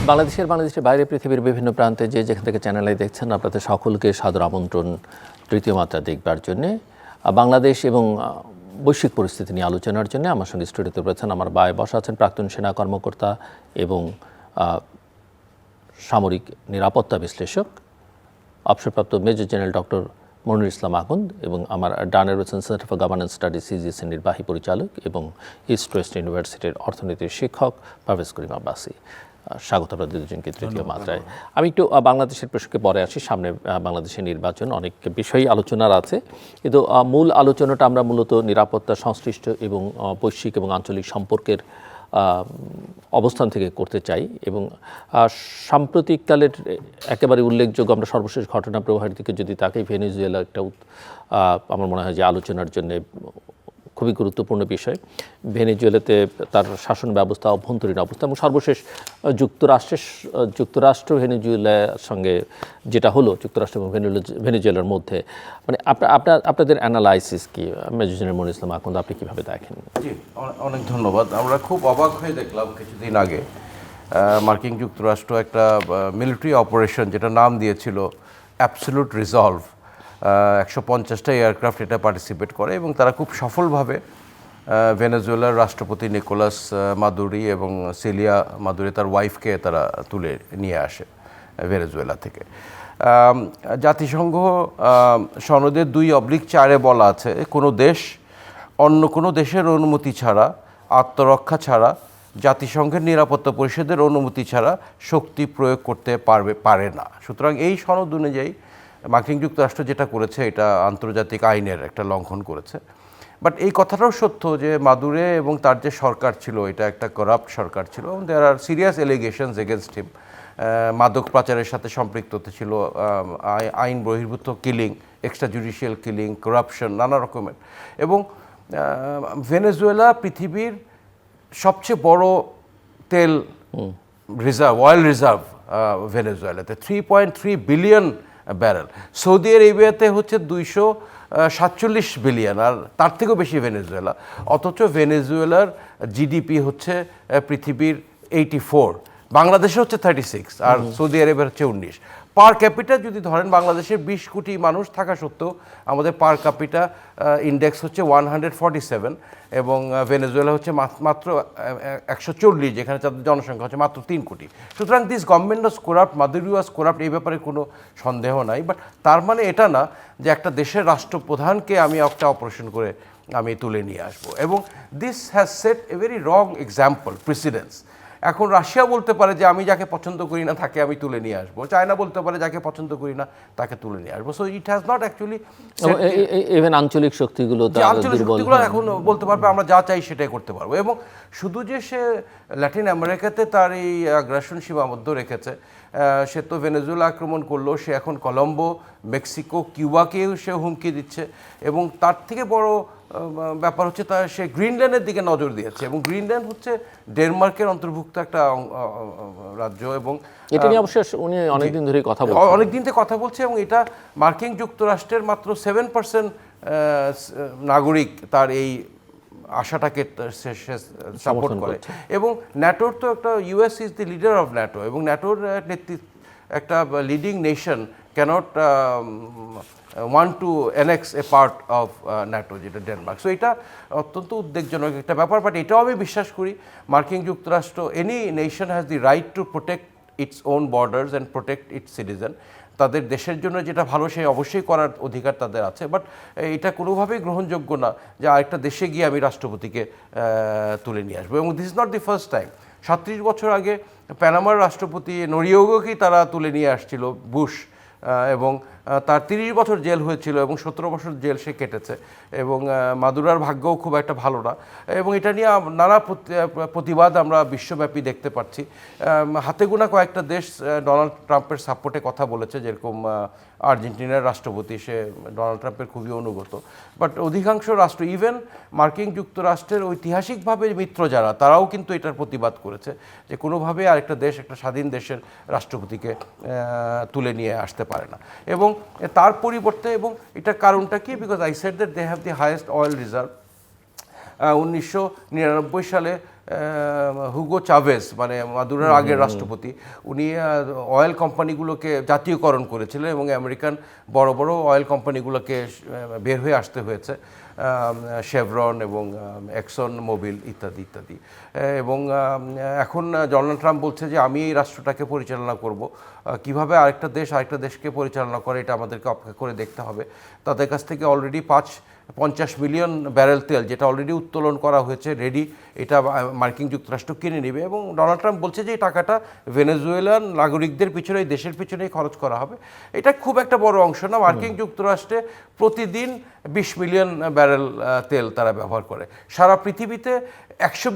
বাংলাদেশের বাইরে পৃথিবীর বিভিন্ন প্রান্তে যেখান থেকে চ্যানেলে দেখছেন আপনাদের সকলকে সাদর আমন্ত্রণ তৃতীয় মাত্রা দেখবার জন্যে। বাংলাদেশ এবং বৈশ্বিক পরিস্থিতি নিয়ে আলোচনার জন্য আমার সঙ্গে স্টুডিওতে রয়েছেন আমার বায়ে বসা আছেন প্রাক্তন সেনা কর্মকর্তা এবং সামরিক নিরাপত্তা বিশ্লেষক অবসরপ্রাপ্ত মেজর জেনারেল ডক্টর মনিরুল ইসলাম আখুন্দ, এবং আমার ডানে রয়েছেন সেন্টার ফর গভর্নেন্স স্টাডিজ সিজিএসের নির্বাহী পরিচালক এবং ইস্ট ওয়েস্ট ইউনিভার্সিটির অর্থনীতির শিক্ষক পারভেজ করিম আব্বাসী। স্বাগত আপনাদের দুজনকে তৃতীয় মাত্রায়। আমি একটু বাংলাদেশের প্রসঙ্গে পরে আসি। সামনে বাংলাদেশের নির্বাচন, অনেক বিষয়ই আলোচনার আছে, কিন্তু মূল আলোচনাটা আমরা মূলত নিরাপত্তা সংশ্লিষ্ট এবং বৈশ্বিক এবং আঞ্চলিক সম্পর্কের অবস্থান থেকে করতে চাই। এবং সাম্প্রতিককালের একেবারে উল্লেখযোগ্য আমরা সর্বশেষ ঘটনা প্রবাহের দিকে যদি তাকাই, ভেনেজুয়েলা একটা আমার মনে হয় যে আলোচনার জন্য খুবই গুরুত্বপূর্ণ বিষয়। ভেনেজুয়েলাতে তার শাসন ব্যবস্থা, অভ্যন্তরীণ অবস্থা এবং সর্বশেষ যুক্তরাষ্ট্র ভেনেজুয়েলার সঙ্গে যেটা হলো, যুক্তরাষ্ট্র এবং ভেনেজুয়েলার মধ্যে, মানে আপনাদের অ্যানালাইসিস কি? মেজর জেনারেল মনিরুল ইসলাম আখুন্দ, আপনি কীভাবে দেখেন? জি, অনেক ধন্যবাদ। আমরা খুব অবাক হয়ে দেখলাম কিছুদিন আগে মার্কিন যুক্তরাষ্ট্র একটা মিলিটারি অপারেশন, যেটা নাম দিয়েছিল অ্যাবসলিউট রিজলভ, 150টা এয়ারক্রাফট এটা পার্টিসিপেট করে এবং তারা খুব সফলভাবে ভেনেজুয়েলার রাষ্ট্রপতি নিকোলাস মাদুরি এবং সিলিয়া মাদুরি তার ওয়াইফকে তারা তুলে নিয়ে আসে ভেনেজুয়েলা থেকে। জাতিসংঘ সনদের 2/4 বলা আছে, কোনো দেশ অন্য কোনো দেশের অনুমতি ছাড়া, আত্মরক্ষা ছাড়া, জাতিসংঘের নিরাপত্তা পরিষদের অনুমতি ছাড়া শক্তি প্রয়োগ করতে পারে না। সুতরাং এই সনদ অনুযায়ী মার্কিন যুক্তরাষ্ট্র যেটা করেছে এটা আন্তর্জাতিক আইনের একটা লঙ্ঘন করেছে। বাট এই কথাটাও সত্য যে মাদুরে এবং তার যে সরকার ছিল এটা একটা করাপ্ট সরকার ছিল এবং there are serious allegations against him. মাদক পাচারের সাথে সম্পৃক্ত ছিল, আইন বহির্ভূত killing, extra judicial killing, corruption, নানা রকমের। এবং ভেনেজুয়েলা পৃথিবীর সবচেয়ে বড় তেল রিজার্ভ, অয়েল রিজার্ভ ভেনেজুয়েলাতে 3.3 বিলিয়ন ব্যারেল। সৌদি আরবিয়াতে হচ্ছে 247 বিলিয়ন, আর তার থেকেও বেশি ভেনেজুয়েলা। অথচ ভেনেজুয়েলার জিডিপি হচ্ছে পৃথিবীর 84, বাংলাদেশে হচ্ছে 36, আর সৌদি আরবের হচ্ছে 19। পার ক্যাপিটা যদি ধরেন, বাংলাদেশের 20 কোটি মানুষ থাকা সত্ত্বেও আমাদের পার ক্যাপিটা ইন্ডেক্স হচ্ছে 147 এবং ভেনেজুয়েলা হচ্ছে মাত্র 140, যেখানে তাদের জনসংখ্যা হচ্ছে মাত্র 3 কোটি। সুতরাং this government was corrupt, Madhuri was corrupt, এই ব্যাপারে কোনো সন্দেহ নাই। বাট তার মানে এটা না যে একটা দেশের রাষ্ট্রপ্রধানকে আমি একটা অপারেশন করে আমি তুলে নিয়ে আসবো। এবং this has set a very wrong example, precedence. এখন রাশিয়া বলতে পারে যে আমি যাকে পছন্দ করি না তাকে আমি তুলে নিয়ে আসবো, চায়না বলতে পারে যাকে পছন্দ করি না তাকে তুলে নিয়ে আসবো। So it has not actually, even আঞ্চলিক শক্তিগুলো এখন বলতে পারবে আমরা যা চাই সেটাই করতে পারবো। এবং শুধু যে সে ল্যাটিন আমেরিকাতে তার এই আগ্রাসন সীমাবদ্ধ রেখেছে, সে তো ভেনেজুয়েলা আক্রমণ করলো, সে এখন কলম্বো, মেক্সিকো, কিউবাকেও সে হুমকি দিচ্ছে। এবং তার থেকে বড় ব্যাপার হচ্ছে সে গ্রিনল্যান্ডের দিকে নজর দিয়েছে, এবং গ্রিনল্যান্ড হচ্ছে ডেনমার্কের অন্তর্ভুক্ত একটা রাজ্য। এবং এটা নিয়ে অবশ্য উনি অনেকদিন ধরে কথা বলছে এবং এটা মার্কিন যুক্তরাষ্ট্রের মাত্র 7% নাগরিক তার এই আশাটাকে সাপোর্ট করে। এবং ন্যাটোর তো একটা, US is the leader of NATO, এবং ন্যাটোর একটা leading nation cannot want to annex a part of NATO, যেটা ডেনমার্ক। সো এটা অত্যন্ত উদ্বেগজনক একটা ব্যাপার। বাট এটাও আমি বিশ্বাস করি মার্কিন যুক্তরাষ্ট্র, any nation has the right to protect its own borders and protect it's citizen. তাদের দেশের জন্য যেটা ভালো সে অবশ্যই করার অধিকার তাদের আছে। বাট এটা কোনোভাবেই গ্রহণযোগ্য না যে আরেকটা দেশে গিয়ে আমি রাষ্ট্রপতিকে তুলে নিয়ে আসবো। এবং this is not the first time. 37 বছর আগে প্যানামার রাষ্ট্রপতি নরিয়েগোকেই তারা তুলে নিয়ে আসছিল, বুশ, এবং তার 30 বছর জেল হয়েছিল এবং 17 বছর জেল সে কেটেছে। এবং মাদুরার ভাগ্যও খুব একটা ভালো না। এবং এটা নিয়ে নানা প্রতিবাদ আমরা বিশ্বব্যাপী দেখতে পাচ্ছি। হাতে গোনা কয়েকটা দেশ ডোনাল্ড ট্রাম্পের সাপোর্টে কথা বলেছে, যেরকম আর্জেন্টিনার রাষ্ট্রপতি, সে ডোনাল্ড ট্রাম্পের খুবই অনুগত। বাট অধিকাংশ রাষ্ট্র, ইভেন মার্কিন যুক্তরাষ্ট্রের ঐতিহাসিকভাবে মিত্র যারা, তারাও কিন্তু এটার প্রতিবাদ করেছে যে কোনোভাবে আরেকটা দেশ, একটা স্বাধীন দেশের রাষ্ট্রপতিকে তুলে নিয়ে আসতে পারে না। এবং তার পরিবর্তে, এবং এটার কারণটা কি, because I said that they have the highest oil reserve. 1999 সালে হুগো চাভেজ, মানে মাদুরোর আগের রাষ্ট্রপতি, উনি অয়েল কোম্পানিগুলোকে জাতীয়করণ করেছিলেন এবং আমেরিকান বড় বড় অয়েল কোম্পানিগুলোকে বের হয়ে আসতে হয়েছে, শেভরন এবং এক্সন মোবিল ইত্যাদি ইত্যাদি। এবং এখন ডোনাল্ড ট্রাম্প বলছে যে আমি এই রাষ্ট্রটাকে পরিচালনা করব। কিভাবে আরেকটা দেশকে পরিচালনা করে এটা আমাদেরকে অপেক্ষা করে দেখতে হবে। তাদের কাছ থেকে অলরেডি 50 মিলিয়ন ব্যারেল তেল, যেটা অলরেডি উত্তোলন করা হয়েছে, রেডি, এটা মার্কিন যুক্তরাষ্ট্র কিনে নেবে। এবং ডোনাল্ড ট্রাম্প বলছে যে এই টাকাটা ভেনেজুয়েলান নাগরিকদের পিছনে, এই দেশের পিছনেই খরচ করা হবে। এটা খুব একটা বড় অংশ না। মার্কিন যুক্তরাষ্ট্রে প্রতিদিন 20 মিলিয়ন ব্যারেল তেল তারা ব্যবহার করে। সারা পৃথিবীতে 100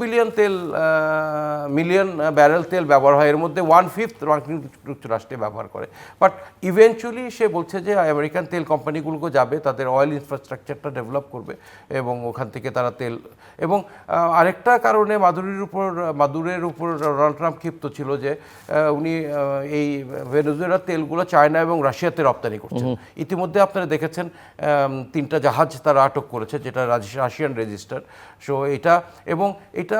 মিলিয়ন ব্যারেল তেল ব্যবহার হয়, এর মধ্যে 1/5 মার্কিন যুক্তরাষ্ট্রে ব্যবহার করে। বাট ইভেনচুয়ালি সে বলছে যে আমেরিকান তেল কোম্পানিগুলোকে যাবে, তাদের অয়েল ইনফ্রাস্ট্রাকচারটা ডেভেলপ করবে এবং ওখান থেকে তারা তেল। এবং আরেকটা কারণে মাদুরের উপর ডোনাল্ড ট্রাম্প ক্ষিপ্ত ছিল যে উনি এই ভেনেজুয়েলার তেলগুলো চায়না এবং রাশিয়াতে রপ্তানি করছেন। ইতিমধ্যে আপনারা দেখেছেন 3টা জাহাজ তারা আটক করেছে, যেটা রাশিয়ান রেজিস্টার্ড। সো এটা, এবং এটা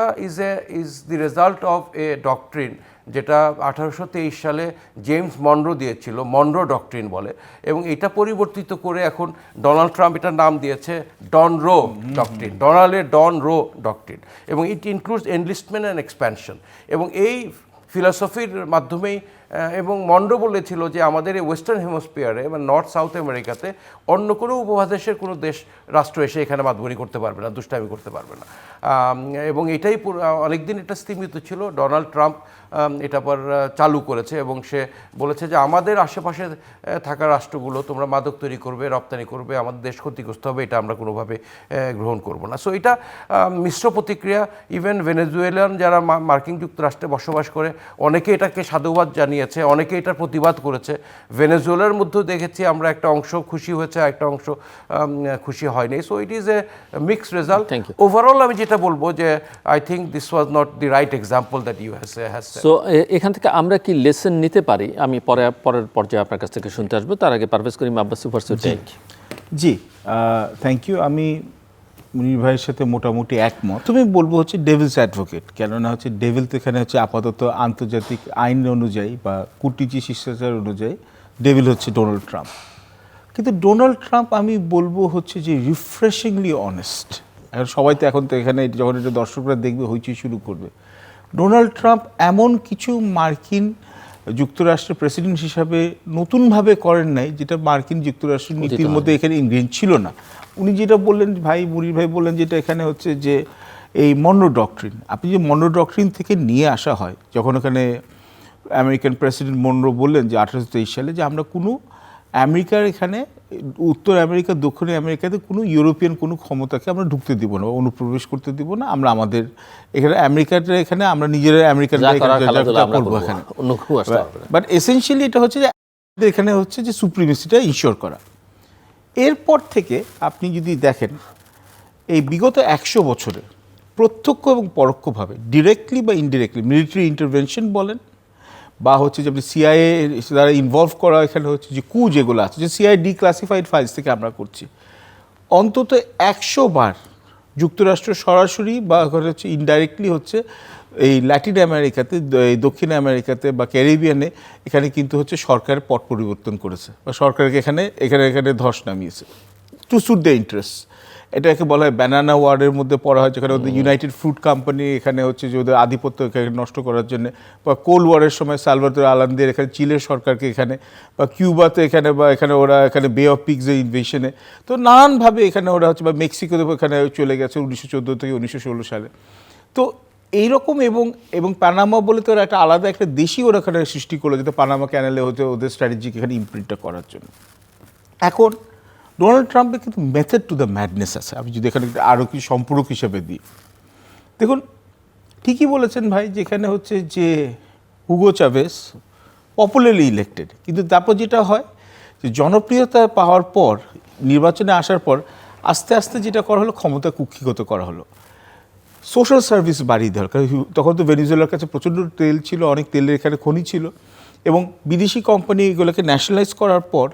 is the result of A doctrine যেটা 1823 সালে জেমস মনরো দিয়েছিল, মনরো ডক্ট্রিন বলে। এবং এটা পরিবর্তিত করে এখন ডোনাল্ড ট্রাম্প এটার নাম দিয়েছে ডন রো ডক্ট্রিন, ডন রো ডক্ট্রিন। এবং it includes enlistment and expansion. এবং এই ফিলসফির মাধ্যমেই, এবং মন্ডো বলেছিল যে আমাদের এই ওয়েস্টার্ন হেমিস্ফিয়ারে মানে নর্থ সাউথ আমেরিকাতে অন্য কোনো উপমহাদেশের কোনো রাষ্ট্র এসে এখানে মাতবরি করতে পারবে না, দুষ্টামি করতে পারবে না। এবং এটাই অনেকদিন এটা স্থিমিত ছিল। ডোনাল্ড ট্রাম্প এটা পর চালু করেছে এবং সে বলেছে যে আমাদের আশেপাশে থাকা রাষ্ট্রগুলো তোমরা মাদক তৈরি করবে, রপ্তানি করবে, আমাদের দেশ ক্ষতিগ্রস্ত হবে, এটা আমরা কোনোভাবে গ্রহণ করব না। সো এটা মিশ্র প্রতিক্রিয়া। ইভেন ভেনেজুয়েলান যারা মার্কিন যুক্তরাষ্ট্রে বসবাস করে অনেকে এটাকে সাধুবাদ জানিয়েছে, অনেকে এটার প্রতিবাদ করেছে। ভেনেজুয়েলার মধ্যেও দেখেছি আমরা একটা অংশ খুশি হয়েছে, একটা অংশ খুশি হয়নি। So it is a mixed result. Overall আমি যেটা বলবো যে I think this was not the right example that you has. So এখান থেকে আমরা কি লেসন নিতে পারি? আমি পরের পর্যায়ে আপনার কাছ থেকে শুনতে আসবো। তার আগে পারভেজ করিম আব্বাস সুপার সুইট। জি, থ্যাংক ইউ। আমি মুনির ভাইয়ের সাথে মোটামুটি একমত। তুমি বলবো হচ্ছে ডেভিলস অ্যাডভোকেট, কেননা হচ্ছে ডেভিল তো এখানে হচ্ছে আপাতত আন্তর্জাতিক আইন অনুযায়ী বা কূটনীতি শিষ্টাচার অনুযায়ী ডেভিল হচ্ছে ডোনাল্ড ট্রাম্প। কিন্তু ডোনাল্ড ট্রাম্প আমি বলবো হচ্ছে যে রিফ্রেশিংলি অনেস্ট। এখন সবাই তো এখন তো এখানে যখন এটা দর্শকরা দেখবে হইচই শুরু করবে। ডোনাল্ড ট্রাম্প এমন কিছু মার্কিন যুক্তরাষ্ট্রের প্রেসিডেন্ট হিসাবে নতুনভাবে করেন নাই যেটা মার্কিন যুক্তরাষ্ট্রের নীতির মধ্যে এখানে ইনগ্রেন ছিল না। উনি যেটা বললেন, মুনির ভাই বললেন যেটা এখানে হচ্ছে যে এই মনরো ডক্ট্রিন, আপনি যে মনরো ডক্ট্রিন থেকে নিয়ে আসা হয়, যখন ওখানে আমেরিকান প্রেসিডেন্ট মনরো বললেন যে 1823 সালে যে আমরা কোনো আমেরিকার এখানে উত্তর আমেরিকা দক্ষিণ আমেরিকাতে কোনো ইউরোপিয়ান কোনো ক্ষমতাকে আমরা ঢুকতে দিব না, অনুপ্রবেশ করতে দিব না। আমরা আমাদের এখানে আমেরিকাটা এখানে আমরা নিজেরা আমেরিকান করবো এখানে। বাট এসেনশিয়ালি এটা হচ্ছে যে এখানে হচ্ছে যে সুপ্রিমেসিটা ইনশিওর করা। এরপর থেকে আপনি যদি দেখেন এই বিগত 100 বছরে প্রত্যক্ষ এবং পরোক্ষভাবে, ডিরেক্টলি বা ইনডিরেক্টলি, মিলিটারি ইন্টারভেনশন বলেন বা হচ্ছে যে আপনি সিআইএ দ্বারা ইনভলভ করা, এখানে হচ্ছে যে যেগুলো আছে যে সিআইএ ডিক্লাসিফাইড ফাইলস থেকে আমরা করছি, অন্তত 100 বার যুক্তরাষ্ট্র সরাসরি বা হচ্ছে ইনডাইরেক্টলি হচ্ছে এই ল্যাটিন আমেরিকাতে, দক্ষিণ আমেরিকাতে বা ক্যারিবিয়ানে এখানে কিন্তু হচ্ছে সরকারের পট পরিবর্তন করেছে বা সরকারকে এখানে ধস নামিয়েছে টু স্যুট দ্য ইন্টারেস্ট। এটাকে বলা হয় ব্যানানা ওয়ার্ডের মধ্যে পড়া হয়, যেখানে ওদের ইউনাইটেড ফ্রুট কোম্পানি এখানে হচ্ছে যে ওদের আধিপত্য এখানে নষ্ট করার জন্য, বা কোল্ড ওয়ারের সময় সালভাদর আলান্দের এখানে চিলের সরকারকে এখানে, বা কিউবাতে এখানে, বা এখানে ওরা এখানে বে অফ পিগসের ইনভেশনে, তো নানানভাবে এখানে ওরা হচ্ছে, বা মেক্সিকোতে এখানে চলে গেছে 1914 থেকে 1916 সালে। তো এইরকম এবং পানামা বলে তো ওরা একটা আলাদা একটা দেশই ওরা এখানে সৃষ্টি করলো, যাতে পানামা ক্যানেলে হচ্ছে ওদের স্ট্র্যাটেজিক এখানে ইমপ্রিন্টটা করার জন্য। এখন ডোনাল্ড ট্রাম্পের কিন্তু মেথড টু দ্য ম্যাডনেস আছে। আমি যদি এখানে আরও কিছু সম্পূরক হিসেবে দিই, দেখুন ঠিকই বলেছেন ভাই, যেখানে হচ্ছে যে হুগো চাভেজ পপুলারলি ইলেক্টেড, কিন্তু তারপর যেটা হয় যে জনপ্রিয়তা পাওয়ার পর, নির্বাচনে আসার পর আস্তে আস্তে যেটা করা হলো, ক্ষমতা কুক্ষিগত করা হলো, সোশ্যাল সার্ভিস বাড়িয়ে দেওয়ার। কারণ তখন তো ভেনেজুয়েলার কাছে প্রচণ্ড তেল ছিল, অনেক তেলের এখানে খনি ছিল, এবং বিদেশি কোম্পানি এগুলোকে ন্যাশনালাইজ করার পর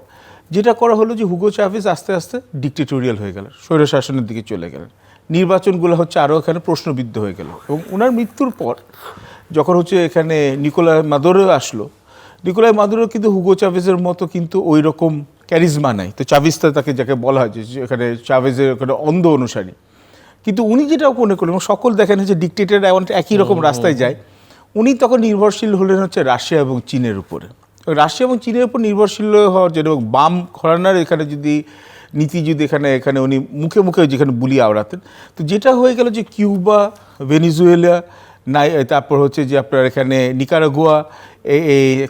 যেটা করা হলো যে হুগো চাভেজ আস্তে আস্তে ডিক্টেটোরিয়াল হয়ে গেলেন, স্বৈরশাসনের দিকে চলে গেলেন। নির্বাচনগুলো হচ্ছে আরও এখানে প্রশ্নবিদ্ধ হয়ে গেল। এবং ওনার মৃত্যুর পর যখন হচ্ছে এখানে নিকোলাই মাদুরো আসলো, নিকোলাই মাদুরো কিন্তু হুগো চাভেজের মতো কিন্তু ওই রকম ক্যারিজমা নাই। তো চাভিস্তা তাকে যাকে বলা হয় যে এখানে চাভেজের ওখানে অন্ধ অনুসারী, কিন্তু উনি যেটা মনে করলেন এবং সকল দেখেন যে ডিকটেটর একই রকম রাস্তায় যায়, উনি তখন নির্ভরশীল হলেন হচ্ছে রাশিয়া এবং চীনের উপরে। রাশিয়া এবং চীনের উপর নির্ভরশীল হওয়ার জন্য বাম ঘরানার এখানে যদি নীতি যদি এখানে উনি মুখে মুখে যেখানে বুলি আওড়াতেন, তো যেটা হয়ে গেল যে কিউবা, ভেনিজুয়েলা, তারপর হচ্ছে যে আপনার এখানে নিকারাগুয়া,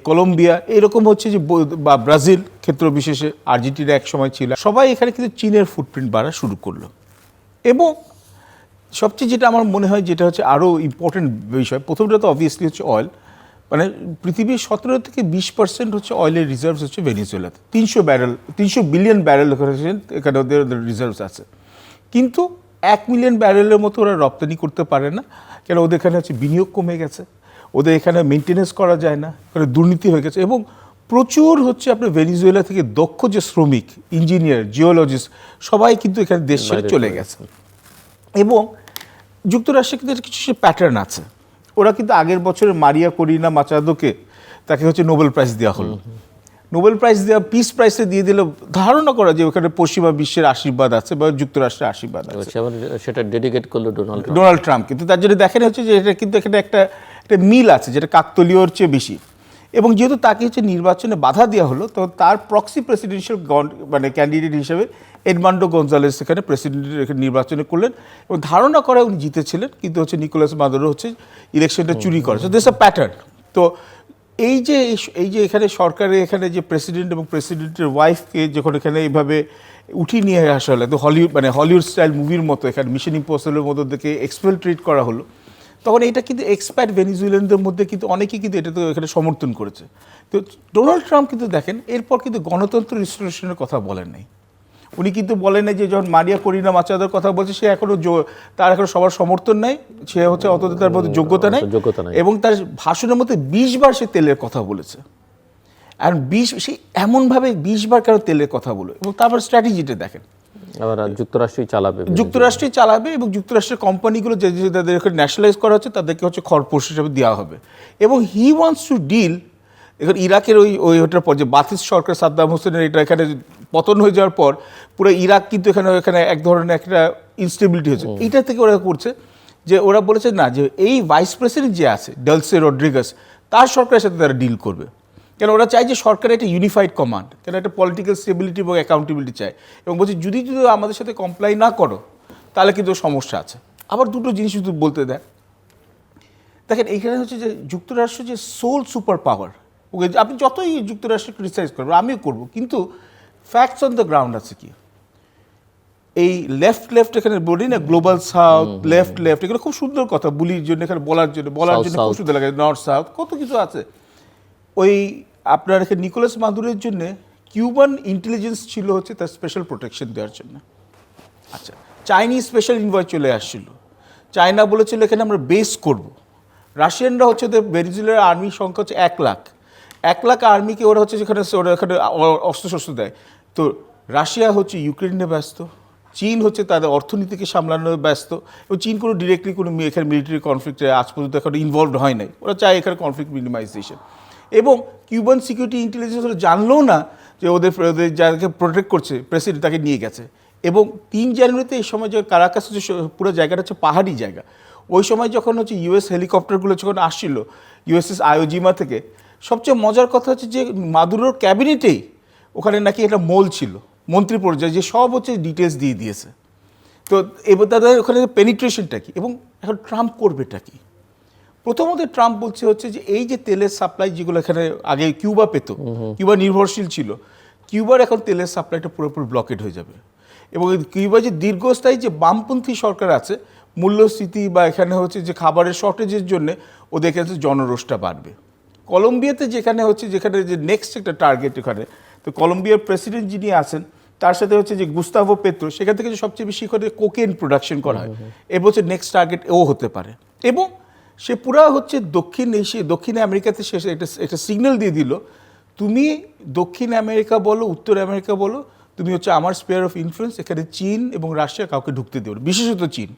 কলম্বিয়া, এরকম হচ্ছে যে বা ব্রাজিল ক্ষেত্র বিশেষে, আর্জেন্টিনা এক সময় ছিল, সবাই এখানে কিন্তু চীনের ফুটপ্রিন্ট বাড়া শুরু করলো। এবং সবচেয়ে যেটা আমার মনে হয় যেটা হচ্ছে আরও ইম্পর্টেন্ট বিষয়, প্রথমটা তো অবভিয়াসলি হচ্ছে অয়েল। মানে পৃথিবীর 17 থেকে 20% হচ্ছে অয়েলের রিজার্ভস হচ্ছে ভেনিজুয়েলাতে। 300 বিলিয়ন ব্যারেল এখানে ওদের রিজার্ভস আছে, কিন্তু 1 মিলিয়ন ব্যারেলের মতো ওরা রপ্তানি করতে পারে না, কেন ওদের এখানে হচ্ছে বিনিয়োগ কমে গেছে, ওদের এখানে মেনটেনেন্স করা যায় না, এখানে দুর্নীতি হয়ে গেছে। এবং প্রচুর হচ্ছে আপনার ভেনিজুয়েলা থেকে দক্ষ যে শ্রমিক, ইঞ্জিনিয়ার, জিওলজিস্ট সবাই কিন্তু এখানে দেশ ছেড়ে চলে গেছে। এবং যুক্তরাষ্ট্রে কিন্তু কিছু প্যাটার্ন আছে, ওরা কিন্তু আগের বছরের মারিয়া করিনা মাচাদোকে তাকে হচ্ছে নোবেল প্রাইজ দেওয়া হলো। নোবেল প্রাইজ দেওয়া, পিস প্রাইজে দিয়ে দিলে ধারণা করা যে ওখানে পশ্চিমা বিশ্বের আশীর্বাদ আছে বা যুক্তরাষ্ট্রের আশীর্বাদ আছে। সেটা ডেডিকেট করলো ডোনাল্ড ট্রাম্প। কিন্তু তার জন্য দেখেন হচ্ছে যে এটা কিন্তু এখানে একটা মিল আছে যেটা কাকতলীয়র চেয়ে বেশি। এবং যেহেতু তাকে হচ্ছে নির্বাচনে বাধা দেওয়া হলো, তো তার প্রক্সি প্রেসিডেন্সিয়াল মানে ক্যান্ডিডেট হিসেবে এডমান্ডো গঞ্জালেস এখানে প্রেসিডেন্টের নির্বাচনে করলেন এবং ধারণা করা উনি জিতেছিলেন, কিন্তু হচ্ছে নিকোলাস মাদুরো হচ্ছে ইলেকশনটা চুরি করেছে। This a pattern. তো এই যে এখানে সরকারে এখানে যে প্রেসিডেন্ট এবং প্রেসিডেন্টের ওয়াইফকে যখন এখানে এইভাবে উঠিয়ে নিয়ে আসা হলো, তো হলিউড স্টাইল মুভির মতো এখানে মিশন ইম্পসিবলের মতো দেখে এক্সফিলট্রেট করা হলো, তখন এটা কিন্তু এক্সপার্ট ভেনিজুয়েলানদের মধ্যে কিন্তু অনেকেই কিন্তু এটা তো এখানে সমর্থন করেছে। তো ডোনাল্ড ট্রাম্প কিন্তু দেখেন এরপর কিন্তু গণতন্ত্র রিস্টোরেশনের কথা বলেন নাই। উনি কিন্তু বলেন না যে যখন মারিয়া করিনা মাচাদোর কথা বলছে সে তার এখনো সবার সমর্থন নাই, সে হচ্ছে অত তার মধ্যে যোগ্যতা নেই, এবং তার ভাষণের মধ্যে 20 বার সে তেলের কথা বলেছে। আর সে এমনভাবে 20 বার কেন তেলের কথা বলে, এবং তারপর স্ট্র্যাটেজিটা দেখেন, যুক্তরাষ্ট্রই চালাবে এবং যুক্তরাষ্ট্রের কোম্পানিগুলো যে তাদের ন্যাশনালাইজ করা হচ্ছে তাদেরকে হচ্ছে খরপোশ হিসাবে দেওয়া হবে। এবং হি ওয়ান্টস টু ডিল এখন ইরাকের ওইটার পর যে বাথিস সরকার, সাদ্দাম হোসেনের এটা এখানে পতন হয়ে যাওয়ার পর পুরো ইরাক কিন্তু এখানে এক ধরনের একটা ইনস্টেবিলিটি হয়েছে। এইটা থেকে ওরা করছে যে ওরা বলেছে না যে এই ভাইস প্রেসিডেন্ট যে আছে ডেলসে রড্রিগাস, তার সরকারের সাথে তারা ডিল করবে, কেন ওরা চায় যে সরকারের একটা ইউনিফাইড কমান্ড, কেন একটা পলিটিক্যাল স্টেবিলিটি এবং অ্যাকাউন্টেবিলিটি চায়। এবং বলছে যদি আমাদের সাথে কমপ্লাই না করো তাহলে কিন্তু সমস্যা আছে। আবার দুটো জিনিস শুধু বলতে দেয়, দেখেন এইখানে হচ্ছে যে যুক্তরাষ্ট্র যে সোল সুপার পাওয়ার, ওকে আপনি যতই যুক্তরাষ্ট্র ক্রিটিসাইজ করবেন, আমিও করবো, কিন্তু ফ্যাক্টস অন দ্য গ্রাউন্ড আছে কি, এই লেফট এখানে বলি না গ্লোবাল সাউথ, লেফট এগুলো খুব সুন্দর কথা বুলির জন্য, এখানে বলার জন্য খুব সুন্দর লাগে, নর্থ সাউথ কত কিছু আছে। ওই আপনার এখানে নিকোলাস মাদুরোর জন্য কিউবান ইন্টেলিজেন্স ছিল হচ্ছে তার স্পেশাল প্রোটেকশন দেওয়ার জন্য। আচ্ছা, চাইনিজ স্পেশাল ইনভয়েস চলে আসছিল, চায়না বলেছিল এখানে আমরা বেস করব। রাশিয়ানরা হচ্ছে ওদের ভেনিজুয়েলার আর্মির সংখ্যা হচ্ছে 1 লাখ, 1 লাখ আর্মিকে ওরা হচ্ছে যেখানে ওরা এখানে অস্ত্রশস্ত্র দেয়। তো রাশিয়া হচ্ছে ইউক্রেনে ব্যস্ত, চীন হচ্ছে তাদের অর্থনীতিকে সামলানোর ব্যস্ত, এবং চীন কোনো ডিরেক্টলি কোনো এখানে মিলিটারি কনফ্লিক্টে আজ পর্যন্ত এখন ইনভলভড হয় নাই, ওরা চায় এখানে কনফ্লিক্ট মিনিমাইজেশন। এবং কিউবান সিকিউরিটি ইন্টেলিজেন্স ওরা জানলেও না যে ওদের যাকে প্রোটেক্ট করছে প্রেসিডেন্ট তাকে নিয়ে গেছে। এবং 3 জানুয়ারিতে এই সময় যে কারাকাস হচ্ছে পুরো জায়গাটা হচ্ছে পাহাড়ি জায়গা, ওই সময় যখন হচ্ছে ইউএস হেলিকপ্টারগুলো যখন আসছিল ইউএসএস আয়োজিমা থেকে, সবচেয়ে মজার কথা হচ্ছে যে মাদুরোর ক্যাবিনেটেই ওখানে নাকি একটা মোল ছিল মন্ত্রী পর্যায়ে, যে সব হচ্ছে ডিটেলস দিয়ে দিয়েছে। তো এবার তাদের ওখানে পেনিট্রেশনটা কি, এবং এখন ট্রাম্প করবেটা কি? প্রথমত ট্রাম্প বলছে হচ্ছে যে এই যে তেলের সাপ্লাই যেগুলো এখানে আগে কিউবা পেত, কিউবা নির্ভরশীল ছিল, কিউবার এখন তেলের সাপ্লাইটা পুরোপুরি ব্লকেড হয়ে যাবে। এবং কিউবা যে দীর্ঘস্থায়ী যে বামপন্থী সরকার আছে, মূল্যস্ফীতি বা এখানে হচ্ছে যে খাবারের শর্টেজের জন্য ওদের কাছে জনরোষটা বাড়বে। কলম্বিয়াতে যেখানে যে নেক্সট একটা টার্গেট এখানে, তো কলম্বিয়ার প্রেসিডেন্ট যিনি আছেন তার সাথে হচ্ছে যে গুস্তাভো পেত্রো, সেখান থেকে যে সবচেয়ে বেশি করে কোকেন প্রোডাকশন করা হয়, এবছর নেক্সট টার্গেট ও হতে পারে। এবং সে পুরা হচ্ছে দক্ষিণ আমেরিকাতে একটা সিগন্যাল দিয়ে দিল, তুমি দক্ষিণ আমেরিকা বলো উত্তর আমেরিকা বলো, তুমি হচ্ছে আমার স্পেয়ার অফ ইনফ্লুয়েন্স, এখানে চীন এবং রাশিয়া কাউকে ঢুকতে দেবে না, বিশেষত চীন।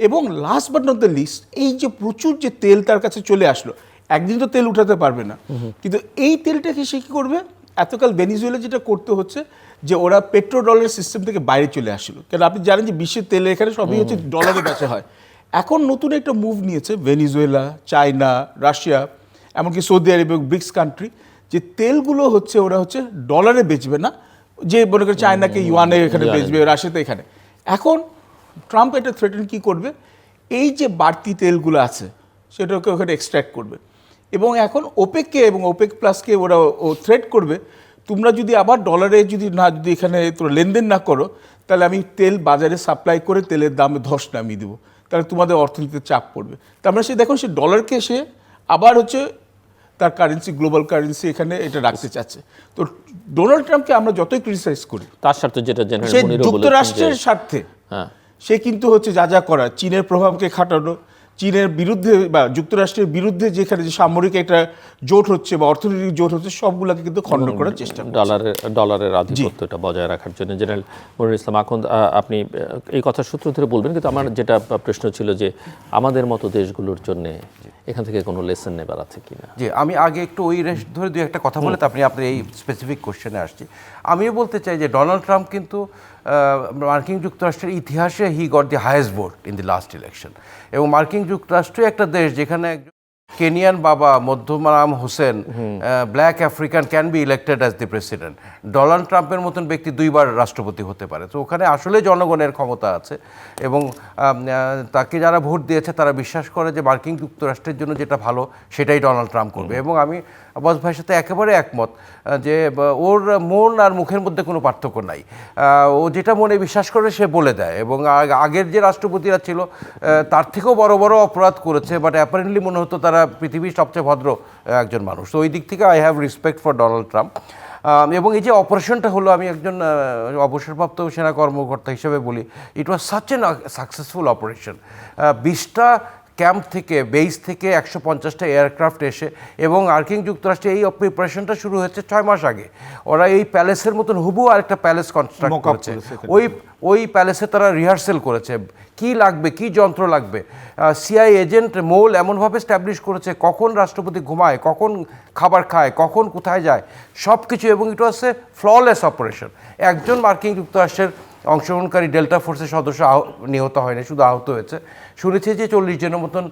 এবং last but not the least, এই যে প্রচুর যে তেল তার কাছে চলে আসলো, একদিন তো তেল উঠাতে পারবে না, কিন্তু এই তেলটাকে সে কী করবে, এতকাল ভেনিজুয়েলা যেটা করতে হচ্ছে যে ওরা পেট্রো ডলার সিস্টেম থেকে বাইরে চলে আসলো, কারণ আপনি জানেন যে বিশ্বের তেল এখানে সবই হচ্ছে ডলারে বেচা হয়। এখন নতুন একটা মুভ নিয়েছে ভেনিজুয়েলা, চায়না, রাশিয়া, এমনকি সৌদি আরব এবং ব্রিক্স কান্ট্রি, যে তেলগুলো হচ্ছে ওরা হচ্ছে ডলারে বেচবে না, যে মনে করে চায়নাকে ইউয়ানে এখানে বেচবে, রাশিয়াতে এখানে। এখন ট্রাম্প এটা থ্রেটেন কি করবে, এই যে বাড়তি তেলগুলো আছে সেটাকে ওখানে এক্সট্র্যাক্ট করবে, এবং এখন ওপেককে এবং ওপেক প্লাসকে ওরা থ্রেট করবে, তোমরা যদি আবার ডলারে যদি এখানে তোমরা লেনদেন না করো, তাহলে আমি তেল বাজারে সাপ্লাই করে তেলের দামে ধস নামিয়ে দেবো, তাহলে তোমাদের অর্থনীতিতে চাপ পড়বে। তার মানে সে দেখুন, সে ডলারকে সে আবার হচ্ছে তার কারেন্সি, গ্লোবাল কারেন্সি এখানে এটা রাখতে চাচ্ছে। তো ডোনাল্ড ট্রাম্পকে আমরা যতই ক্রিটিসাইজ করি, তার স্বার্থে যেটা জেনারেল সে মুনিরও বলেছেন যুক্তরাষ্ট্রের যে- স্বার্থে হ্যাঁ, সে কিন্তু হচ্ছে যা যা করা, চীনের প্রভাবকে খাটানো, চীনের বিরুদ্ধে বা যুক্তরাষ্ট্রের বিরুদ্ধে যেখানে যে সামরিক একটা জোট হচ্ছে বা অর্থনৈতিক জোট হচ্ছে, সবগুলোকে কিন্তু খণ্ড করার চেষ্টা করছে। ডলারের আধিপত্যটা বজায় রাখার জন্য। জেনারেল মনিরুল ইসলাম আখন্দ, আপনি এই কথার সূত্র ধরে বলবেন, কিন্তু আমার যেটা প্রশ্ন ছিল যে আমাদের মতো দেশগুলোর জন্য এখান থেকে কোনো লেসন নেবার আছে কিনা। জি, আমি আগে একটু ওই রেশ ধরে দুই একটা কথা বলে আপনি আপনার এই স্পেসিফিক কোশ্চেনে আসছি। আমিও বলতে চাই যে ডোনাল্ড ট্রাম্প কিন্তু মার্কিন যুক্তরাষ্ট্রের ইতিহাসে he got the highest vote in the last election, এবং মার্কিন যুক্তরাষ্ট্র একটা দেশ যেখানে একজন কেনিয়ান বাবা মধ্যমারাম Hussein, black African, can be elected as the president. Donald ট্রাম্পের মতন ব্যক্তি 2 বার রাষ্ট্রপতি হতে পারে। তো ওখানে আসলে জনগণের ক্ষমতা আছে, এবং তাকে যারা ভোট দিয়েছে তারা বিশ্বাস করে যে মার্কিন যুক্তরাষ্ট্রের জন্য যেটা ভালো সেটাই ডোনাল্ড ট্রাম্প করবে। এবং আমি আব্বাস ভাইয়ের সাথে একেবারে একমত যে ওর মন আর মুখের মধ্যে কোনো পার্থক্য নাই। ও যেটা মনে বিশ্বাস করে সে বলে দেয়, এবং আগের যে রাষ্ট্রপতিরা ছিল তার থেকেও বড় বড় অপরাধ করেছে, বাট অ্যাপারেন্টলি মনে হতো তারা পৃথিবীর সবচেয়ে ভদ্র একজন মানুষ। তো ওই দিক থেকে I have respect for Donald Trump. এবং এই যে অপারেশনটা হলো, আমি একজন অবসরপ্রাপ্ত সেনা কর্মকর্তা হিসেবে বলি, it was such an successful operation. 20টা ক্যাম্প থেকে, বেস থেকে 150টা এয়ারক্রাফট এসে, এবং মার্কিন যুক্তরাষ্ট্রে এই প্রিপারেশনটা শুরু হয়েছে 6 মাস আগে। ওরা এই প্যালেসের মতন হুবহু আরেকটা প্যালেস কনস্ট্রাক্ট করেছে, ওই প্যালেসে তারা রিহার্সেল করেছে কি লাগবে, কি যন্ত্র লাগবে। সিআই এজেন্ট মৌল এমনভাবে স্ট্যাবলিশ করেছে কখন রাষ্ট্রপতি ঘুমায়, কখন খাবার খায়, কখন কোথায় যায়, সব কিছু। এবং ইট ওয়াজ এ ফ্ললেস অপারেশন। একজন মার্কিন যুক্তরাষ্ট্রের অংশগ্রহণকারী ডেল্টা ফোর্সের সদস্য নিহত হয়নি, শুধু আহত হয়েছে। শুনেছি যে 40 জনের মতন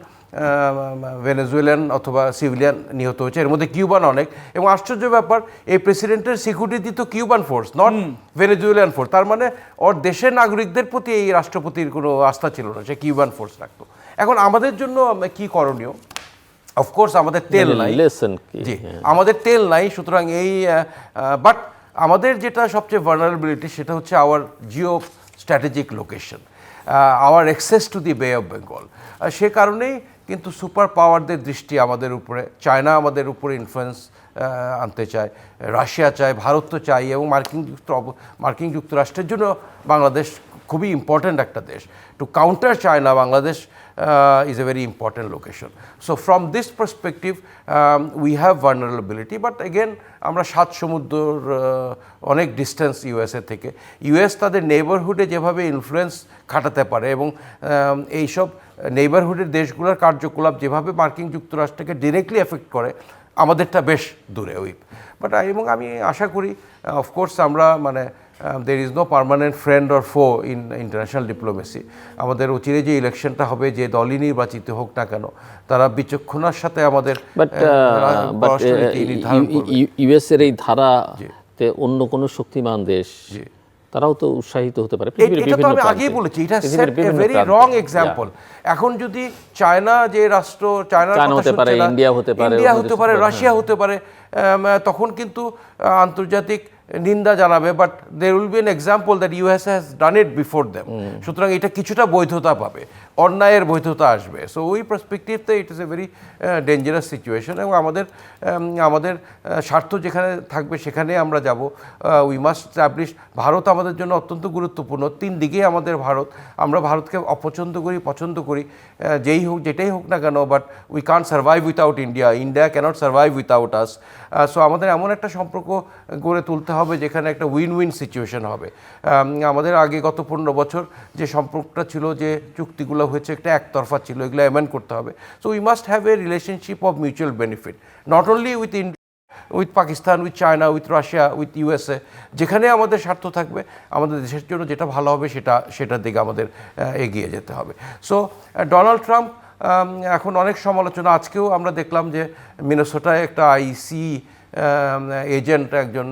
ভেনেজুয়েলান অথবা সিভিলিয়ান নিহত হয়েছে, এর মধ্যে কিউবান অনেক। এবং আশ্চর্য ব্যাপার, এই প্রেসিডেন্টের সিকিউরিটি দিত Cuban force, not Venezuelan force. তার মানে ওর দেশের নাগরিকদের প্রতি এই রাষ্ট্রপতির কোনো আস্থা ছিল না, সে কিউবান ফোর্স রাখতো। এখন আমাদের জন্য কি করণীয়? অফকোর্স আমাদের তেল নাই, লেসন কি? জি, আমাদের তেল নাই, সুতরাং এই বাট আমাদের যেটা সবচেয়ে ভালনারেবিলিটি সেটা হচ্ছে our geo strategic location, our access to the bay of Bengal. সে কারণেই কিন্তু সুপার পাওয়ারদের দৃষ্টি আমাদের উপরে। চায়না আমাদের উপরে ইনফ্লুয়েন্স আনতে চায়, রাশিয়া চায়, ভারত তো চাই, এবং মার্কিন যুক্তরাষ্ট্রের জন্য বাংলাদেশ খুবই ইম্পর্ট্যান্ট একটা দেশ। Two counter China, Bangladesh is a very important location. So from this perspective, we have vulnerability, but again আমরা 7 সমুদ্র অনেক ডিস্টেন্স ইউএসএ থেকে। ইউএস তাদের নেইবারহুডে যেভাবে ইনফ্লুয়েন্স খাটাতে পারে, এবং এইসব নেইবারহুডের দেশগুলোর কার্যকলাপ যেভাবে মার্কিন যুক্তরাষ্ট্রকে ডিরেক্টলি এফেক্ট করে, আমাদেরটা বেশ দূরে ওই। বাট এবং আমি আশা করি অফকোর্স আমরা there is no permanent friend or foe in international diplomacy. আমাদের অচিরে যে ইলেকশনটা হবে, যে দলই নির্বাচিত হোক না কেন, তারা বিচক্ষণার সাথে আমাদের ইউএস এর এই ধারাতে অন্য কোনো শক্তিমান দেশ তারাও তো উৎসাহিত হতে পারে। এটা তো আমি আগেই বলেছি, এটা set a very wrong example. এখন যদি চায়না যে রাষ্ট্র, চায়না হতে পারে, ইন্ডিয়া হতে পারে, রাশিয়া হতে পারে, তখন কিন্তু আন্তর্জাতিক নিন্দা জানাবে, but there will be an example that US has done it before them. সুতরাং এটা কিছুটা বৈধতা পাবে। অন্যায়ের বৈধতা আসবে। সো ওই পার্সপেক্টিভতে it is a very dangerous situation, এবং আমাদের স্বার্থ যেখানে থাকবে সেখানে আমরা যাব। উই মাস্ট স্ট্যাবলিশ, ভারত আমাদের জন্য অত্যন্ত গুরুত্বপূর্ণ, 3 দিকেই আমাদের ভারত। আমরা ভারতকে অপছন্দ করি, পছন্দ করি, যেই হোক, যেটাই হোক না কেন, but we can't survive without India, India cannot survive without us. So আমাদের এমন একটা সম্পর্ক গড়ে তুলতে হবে যেখানে একটা উইন উইন সিচুয়েশন হবে। আমাদের আগে গত 15 বছর যে সম্পর্কটা ছিল, যে চুক্তিগুলো হয়েছে, একটা একতরফা ছিল, এগুলো অ্যামেন্ড করতে হবে। So we must have a relationship of mutual benefit, not only with India, with Pakistan, with China, with Russia, with USA. যেখানে আমাদের স্বার্থ থাকবে, আমাদের দেশের জন্য যেটা ভালো হবে সেটার দিকে আমাদের এগিয়ে যেতে হবে। সো ডোনাল্ড ট্রাম্প এখন অনেক সমালোচনা, আজকেও আমরা দেখলাম যে মিনেসোটায় একটা আইসি এজেন্ট একজন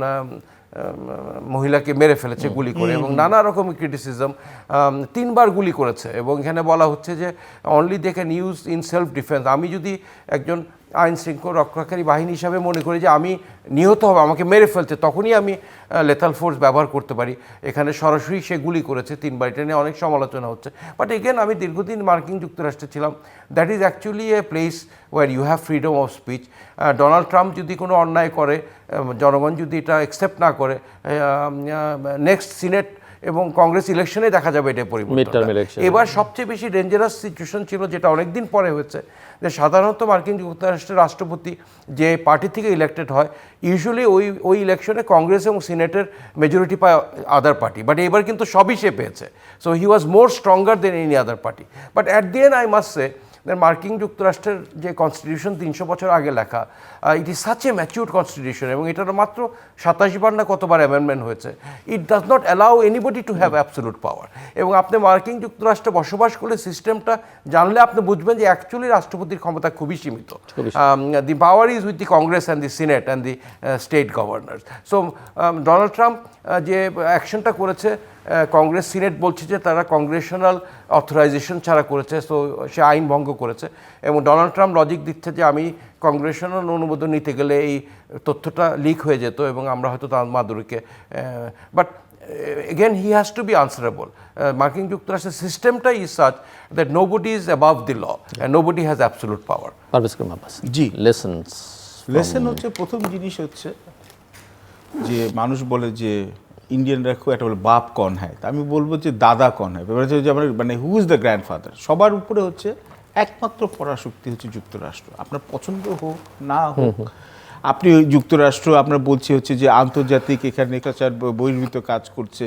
মহিলাকে মেরে ফেলেছে গুলি করে, এবং নানা রকম ক্রিটিসিজম, 3 বার গুলি করেছে, এবং এখানে বলা হচ্ছে যে only they can use in self defence. আমি যদি একজন আইন শৃঙ্খলা রক্ষাকারী বাহিনী হিসাবে মনে করি যে আমি নিহত হব, আমাকে মেরে ফেলছে, তখনই আমি লেথাল ফোর্স ব্যবহার করতে পারি। এখানে সরাসরি সে গুলি করেছে 3 বার, এটা নিয়ে অনেক সমালোচনা হচ্ছে। বাট এগেন, আমি দীর্ঘদিন মার্কিন যুক্তরাষ্ট্রে ছিলাম, that is actually a place where you have freedom of speech. Donald Trump যদি কোনো অন্যায় করে, জনগণ যদি এটা অ্যাকসেপ্ট না করে, নেক্সট সিনেট এবং কংগ্রেস ইলেকশনে দেখা যাবে এটা পরিবর্তন। এবার সবচেয়ে বেশি ডেঞ্জারাস সিচুয়েশন ছিল, যেটা অনেকদিন পরে হয়েছে, যে সাধারণত মার্কিন যুক্তরাষ্ট্রের রাষ্ট্রপতি যে পার্টি থেকে ইলেক্টেড হয়, ইউজুয়ালি ওই ইলেকশনে কংগ্রেস এবং সিনেটের মেজরিটি পায় আদার পার্টি, বাট এবার কিন্তু সবই সে পেয়েছে। So he was more stronger than any other party. But at the end I must say মার্কিন যুক্তরাষ্ট্রের যে কনস্টিটিউশন 300 বছর আগে লেখা, it is such a mature constitution, এবং এটার মাত্র 27 বার না কতবার অ্যামেন্ডমেন্ট হয়েছে। It does not allow anybody to have absolute power. এবং আপনি মার্কিন যুক্তরাষ্ট্রে বসবাস করলে সিস্টেমটা জানলে আপনি বুঝবেন যে অ্যাকচুয়ালি রাষ্ট্রপতির ক্ষমতা খুবই সীমিত। The power is with the Congress and the Senate and the state governors. So Donald Trump যে অ্যাকশনটা করেছে, কংগ্রেস সিনেট বলছে যে তারা কংগ্রেশনাল অথরাইজেশন ছাড়া করেছে, সো সে আইন ভঙ্গ করেছে। এবং ডোনাল্ড ট্রাম্প লজিক দিচ্ছে যে আমি কংগ্রেশনাল অনুমোদন নিতে গেলে এই তথ্যটা লিক হয়ে যেত, এবং আমরা হয়তো তার মাদুরিকে, but again he has to be answerable. মার্কিন যুক্তরাষ্ট্রের সিস্টেমটা is such that nobody is above the law and nobody has absolute power. জি, লেসন হচ্ছে, প্রথম জিনিস হচ্ছে যে মানুষ বলে যে ইন্ডিয়ানরা খুব একটা বলে বাপ কন হয়, আমি বলবো যে দাদা কন হয়। ব্যাপার হচ্ছে যে আমরা মানে হু ইজ দ্য গ্র্যান্ডফাদার। সবার উপরে হচ্ছে একমাত্র পরাশক্তি হচ্ছে যুক্তরাষ্ট্র। আপনার পছন্দ হোক না হোক, আপনি যুক্তরাষ্ট্র আপনার বলছে হচ্ছে যে আন্তর্জাতিক এখানে কালচার বহির্ভূত কাজ করছে,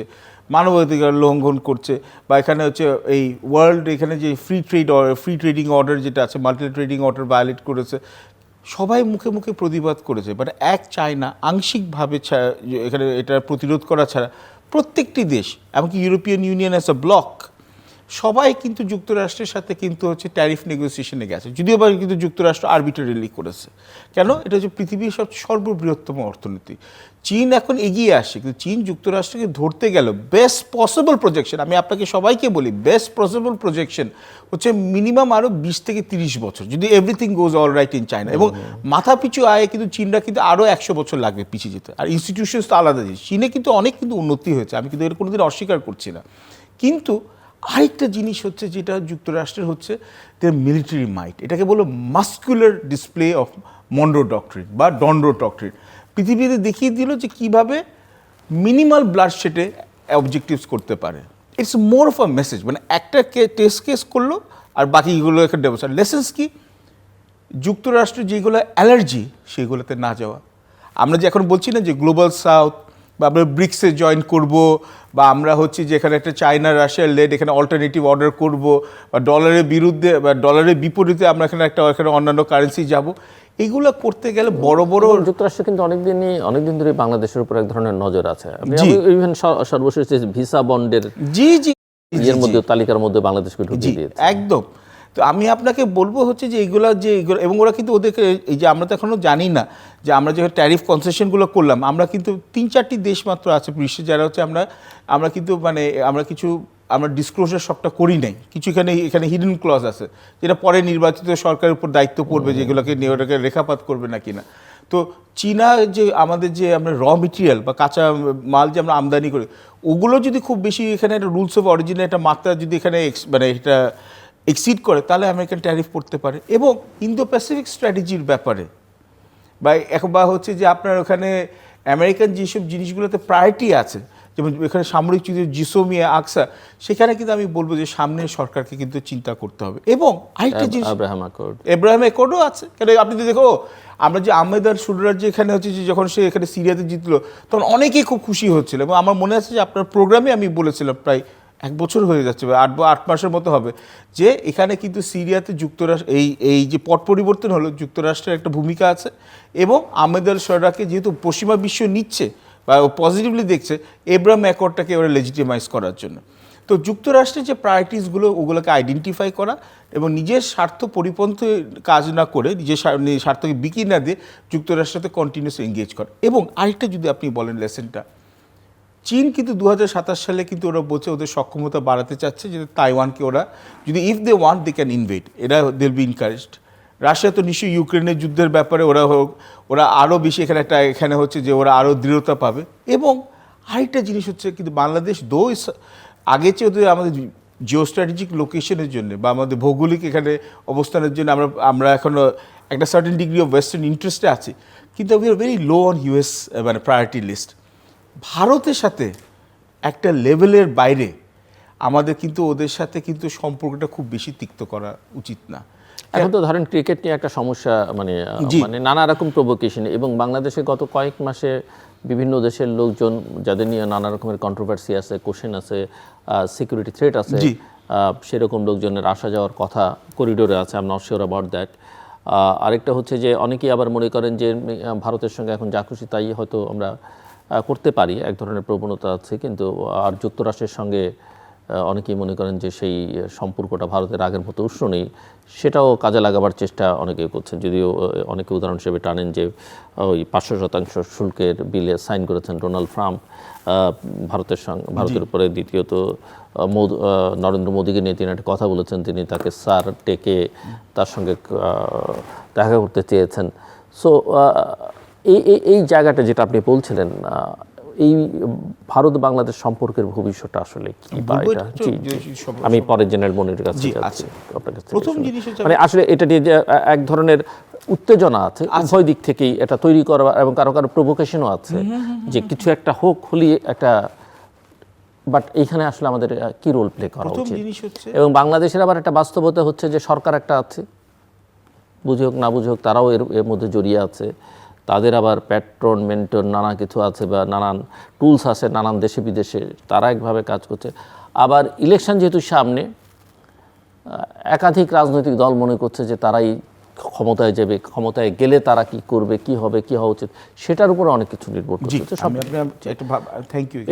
মানবাধিকার লঙ্ঘন করছে, বা এখানে হচ্ছে এই ওয়ার্ল্ড এখানে যে ফ্রি ট্রেডিং অর্ডার যেটা আছে, মাল্টি ট্রেডিং অর্ডার ভায়োলেট করেছে, সবাই মুখে মুখে প্রতিবাদ করেছে। বাট এক চায়না আংশিকভাবে এখানে এটা প্রতিরোধ করা ছাড়া প্রত্যেকটি দেশ, এমনকি European union as a block, সবাই কিন্তু যুক্তরাষ্ট্রের সাথে কিন্তু হচ্ছে ট্যারিফ নেগোসিয়েশনে গেছে, যদিও বা কিন্তু যুক্তরাষ্ট্র আরবিট্রারিলি করেছে। কেন? এটা হচ্ছে পৃথিবীর সবচেয়ে সর্ববৃহত্তম অর্থনীতি। চীন এখন এগিয়ে আসছে, কিন্তু চীন যুক্তরাষ্ট্রকে ধরতে গেল বেস্ট পসিবল প্রজেকশন, আমি আপনাকে সবাইকে বলি বেস্ট পসিবল প্রজেকশন হচ্ছে মিনিমাম আরও 20 থেকে 30 বছর, যদি everything goes all right in China. এবং মাথাপিছু আয়ে কিন্তু চীনরা কিন্তু আরও 100 বছর লাগবে পিছিয়ে যেতে। আর ইনস্টিটিউশনস তো আলাদা জিনিস, চীনে কিন্তু অনেক কিন্তু উন্নতি হয়েছে, আমি কিন্তু এর কোনোদিন অস্বীকার করছি না। কিন্তু আরেকটা জিনিস হচ্ছে যেটা যুক্তরাষ্ট্রের হচ্ছে দের মিলিটারি মাইট, এটাকে বলো muscular display of Munro doctrine বা ডনরো ডক্ট্রিন। পৃথিবীতে দেখিয়ে দিল যে কীভাবে মিনিমাল ব্লাডশেডে অবজেক্টিভস করতে পারে। It's more of a message, মানে একটা টেস্ট কেস করলো আর বাকিগুলো একটা ডেমোস্ট্রেশন। লেসেন্স কি? যুক্তরাষ্ট্রের যেগুলো অ্যালার্জি সেগুলোতে না যাওয়া। আমরা যে এখন বলছি না যে গ্লোবাল সাউথ, বা আমরা ব্রিক্সে জয়েন করব, বা আমরা হচ্ছে যে এখানে একটা চায়না রাশিয়া লেড এখানে অল্টারনেটিভ অর্ডার করব, বা ডলারের বিরুদ্ধে বা ডলারের বিপরীতে আমরা এখানে অন্যান্য কারেন্সি যাব, এগুলো করতে গেলে বড় বড় যুক্তরাষ্ট্র কিন্তু অনেকদিন ধরে বাংলাদেশের উপর এক ধরনের নজর আছে। ইভেন সর্বশেষ ভিসা বন্ডের এর মধ্যে তালিকার মধ্যে বাংলাদেশকে ঢুকিয়ে দিয়েছে একদম। তো আমি আপনাকে বলবো হচ্ছে যে এইগুলো এবং ওরা কিন্তু ওদেরকে এই যে আমরা তো এখনও জানি না যে আমরা যে ট্যারিফ কনসেশনগুলো করলাম, আমরা কিন্তু 3-4টি দেশ মাত্র আছে বিশ্বে যারা হচ্ছে আমরা কিন্তু মানে আমরা ডিসক্লোজার সবটা করি নাই, কিছু এখানে হিডেন ক্লজ আছে যেটা পরে নির্বাচিত সরকারের উপর দায়িত্ব পড়বে যেগুলোকে নিয়ে ওটাকে রেখাপাত করবে না কিনা। তো চীনা যে আমাদের যে আমরা র মেটেরিয়াল বা কাঁচা মাল যে আমরা আমদানি করি, ওগুলো যদি খুব বেশি এখানে একটা রুলস অফ অরিজিনের একটা মাত্রা যদি এখানে মানে এটা এক্সিড করে তাহলে আমেরিকান ট্যারিফ পড়তে পারে। এবং ইন্দো প্যাসিফিক স্ট্র্যাটেজির ব্যাপারে বা হচ্ছে যে আপনার ওখানে আমেরিকান যেসব জিনিসগুলোতে প্রায়োরিটি আছে, যেমন এখানে সামরিক চুক্তি জিসোমিয়া আকসা, সেখানে কিন্তু আমি বলবো যে সামনের সরকারকে কিন্তু চিন্তা করতে হবে। এবং আরেকটা জিনিস এব্রাহাম অ্যাকর্ডও আছে। কেন আপনি তো দেখো আমরা যে আহমেদ আর সুরার যে এখানে হচ্ছে যে যখন সে এখানে সিরিয়াতে জিতলো তখন অনেকেই খুব খুশি হচ্ছিল। এবং আমার মনে আছে যে আপনার প্রোগ্রামে আমি বলেছিলাম প্রায় 1 বছর হয়ে যাচ্ছে, 8 মাসের মতো হবে, যে এখানে কিন্তু সিরিয়াতে যুক্তরাষ্ট্র এই যে পট পরিবর্তন হলো, যুক্তরাষ্ট্রের একটা ভূমিকা আছে। এবং আহমেদ আল শরাকে যেহেতু পশ্চিমা বিশ্ব নিচ্ছে বা পজিটিভলি দেখছে, এব্রাহাম অ্যাকর্ডটাকে ওরা লেজিটিমাইজ করার জন্য। তো যুক্তরাষ্ট্রের যে প্রায়োরিটিসগুলো ওগুলোকে আইডেন্টিফাই করা এবং নিজের স্বার্থ পরিপন্থী কাজ না করে, নিজের স্বার্থকে বিকি না দিয়ে যুক্তরাষ্ট্রতে কন্টিনিউস এঙ্গেজ করা। এবং আরেকটা যদি আপনি বলেন লেসেনটা, চীন কিন্তু 2027 সালে কিন্তু ওরা বলছে ওদের সক্ষমতা বাড়াতে চাচ্ছে, যে তাইওয়ানকে ওরা যদি if they want they can invade, এরা দেল বি ইনকারেজড। রাশিয়া তো নিশ্চয়ই ইউক্রেনের যুদ্ধের ব্যাপারে ওরা আরও বেশি এখানে হচ্ছে যে ওরা আরও দৃঢ়তা পাবে। এবং আরেকটা জিনিস হচ্ছে কিন্তু বাংলাদেশ আগে চেয়ে ওদের আমাদের জিও স্ট্র্যাটেজিক লোকেশনের জন্য বা আমাদের ভৌগোলিক এখানে অবস্থানের জন্য আমরা এখনও একটা সার্টেন ডিগ্রি অফ ওয়েস্টার্ন ইন্টারেস্টে আছি, কিন্তু we are very low on US মানে প্রায়োরিটি লিস্ট। ভারতের সাথে একটা লেভেলের বাইরে আমাদের কিন্তু ওদের সাথে কিন্তু সম্পর্কটা খুব বেশি তিক্ত করা উচিত না। এখন তো ধরেন ক্রিকেট নিয়ে একটা সমস্যা, মানে নানা রকম প্রভোকেশন, এবং বাংলাদেশে গত কয়েক মাসে বিভিন্ন দেশের লোকজন যাদের নিয়ে নানা রকমের কন্ট্রোভার্সি আছে, কোশ্চেন আছে, সিকিউরিটি থ্রেট আছে, সেরকম লোকজনের আসা যাওয়ার কথা করিডোরে আছে। I am not sure about that. আরেকটা হচ্ছে যে অনেকেই আবার মনে করেন যে ভারতের সঙ্গে এখন যা খুশি তাই হয়তো আমরা করতে পারি, এক ধরনের প্রবণতা আছে। কিন্তু আর যুক্তরাষ্ট্রের সঙ্গে অনেকেই মনে করেন যে সেই সম্পর্কটা ভারতের আগের মতো উষ্ণ নেই, সেটাও কাজে লাগাবার চেষ্টা অনেকেই করছেন। যদিও অনেকে উদাহরণ হিসেবে টানেন যে ওই 500% শুল্কের বিলে সাইন করেছেন ডোনাল্ড ট্রাম্প ভারতের উপরে। দ্বিতীয়ত নরেন্দ্র মোদীকে নিয়ে তিনি একটা কথা বলেছেন, তিনি তাকে স্যার ডেকে তার সঙ্গে দেখা করতে চেয়েছেন। সো এই জায়গাটা যেটা আপনি বলছিলেন, এই ভারত বাংলাদেশ সম্পর্কের ভবিষ্যৎটা আসলে কি, আমি পরে জেনারেল মনিরের কাছে যাচ্ছি আপনার কাছে। প্রথম জিনিস মানে আসলে এটা নিয়ে যে এক ধরনের উত্তেজনা আছে উভয় দিক থেকেই, এটা তৈরি করা এবং কারো কারো প্রভোকেশনও আছে যে কিছু একটা হোক হলিয়ে একটা, বাট এইখানে আসলে আমাদের কি রোল প্লে করা উচিত। এবং বাংলাদেশের আবার একটা বাস্তবতা হচ্ছে যে সরকার একটা আছে, বুঝে হোক না বুঝে হোক তারাও এর মধ্যে জড়িয়ে আছে। তাদের আবার প্যাট্রন মেন্টর নানা কিছু আছে বা নানান টুলস আছে নানান দেশে বিদেশে, তারা একভাবে কাজ করছে। আবার ইলেকশন যেহেতু সামনে, একাধিক রাজনৈতিক দল মনে করছে যে তারাই ক্ষমতায় যাবে, ক্ষমতায় গেলে তারা কি করবে, কি হবে, কি হওয়া উচিত, সেটার উপরে অনেক কিছু নির্ভর করছে।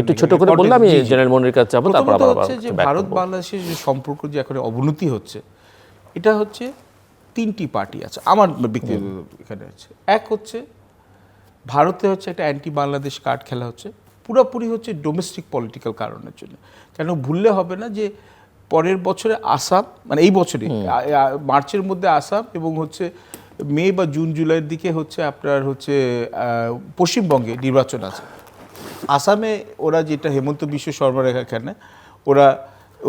একটু ছোট করে বললাম, আমি জেনারেল মনিরের কাছে যাবো। তারপর ভারত বাংলাদেশের যে সম্পর্ক যে এখন অবনতি হচ্ছে, এটা হচ্ছে 3টি পার্টি আছে আমার ব্যক্তিগত এখানে আছে। এক হচ্ছে ভারতে হচ্ছে একটা অ্যান্টি বাংলাদেশ কার্ড খেলা হচ্ছে, পুরোপুরি হচ্ছে ডোমেস্টিক পলিটিক্যাল কারণের জন্য। কেন ভুললে হবে না যে পরের বছরে আসাম, মানে এই বছরে মার্চের মধ্যে আসাম এবং হচ্ছে মে বা জুন জুলাইয়ের দিকে হচ্ছে আপনার হচ্ছে পশ্চিমবঙ্গে নির্বাচন আছে। আসামে ওরা যেটা হেমন্ত বিশ্ব শর্মার এখানে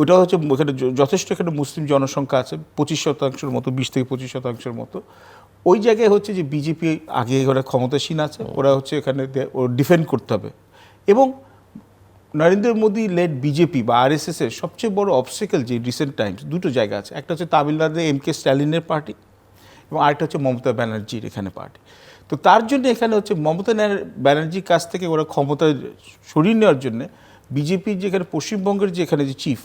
ওটা হচ্ছে এখানে যথেষ্ট এখানে মুসলিম জনসংখ্যা আছে 25% মতো, 20 থেকে 25% মতো। ওই জায়গায় হচ্ছে যে বিজেপি আগে ওরা ক্ষমতাসীন আছে, ওরা হচ্ছে এখানে ডিফেন্ড করতে হবে। এবং নরেন্দ্র মোদী লেড বিজেপি বা আরএসএসের সবচেয়ে বড় অবস্টেকল যে রিসেন্ট টাইমস দুটো জায়গা আছে, একটা হচ্ছে তামিলনাড়ুতে এমকে স্ট্যালিনের পার্টি এবং আরেকটা হচ্ছে মমতা ব্যানার্জির এখানে পার্টি। তো তার জন্য এখানে হচ্ছে মমতা ব্যানার্জির কাছ থেকে ওরা ক্ষমতা সরিয়ে নেওয়ার জন্য বিজেপির যেখানে পশ্চিমবঙ্গের যেখানে যে চিফ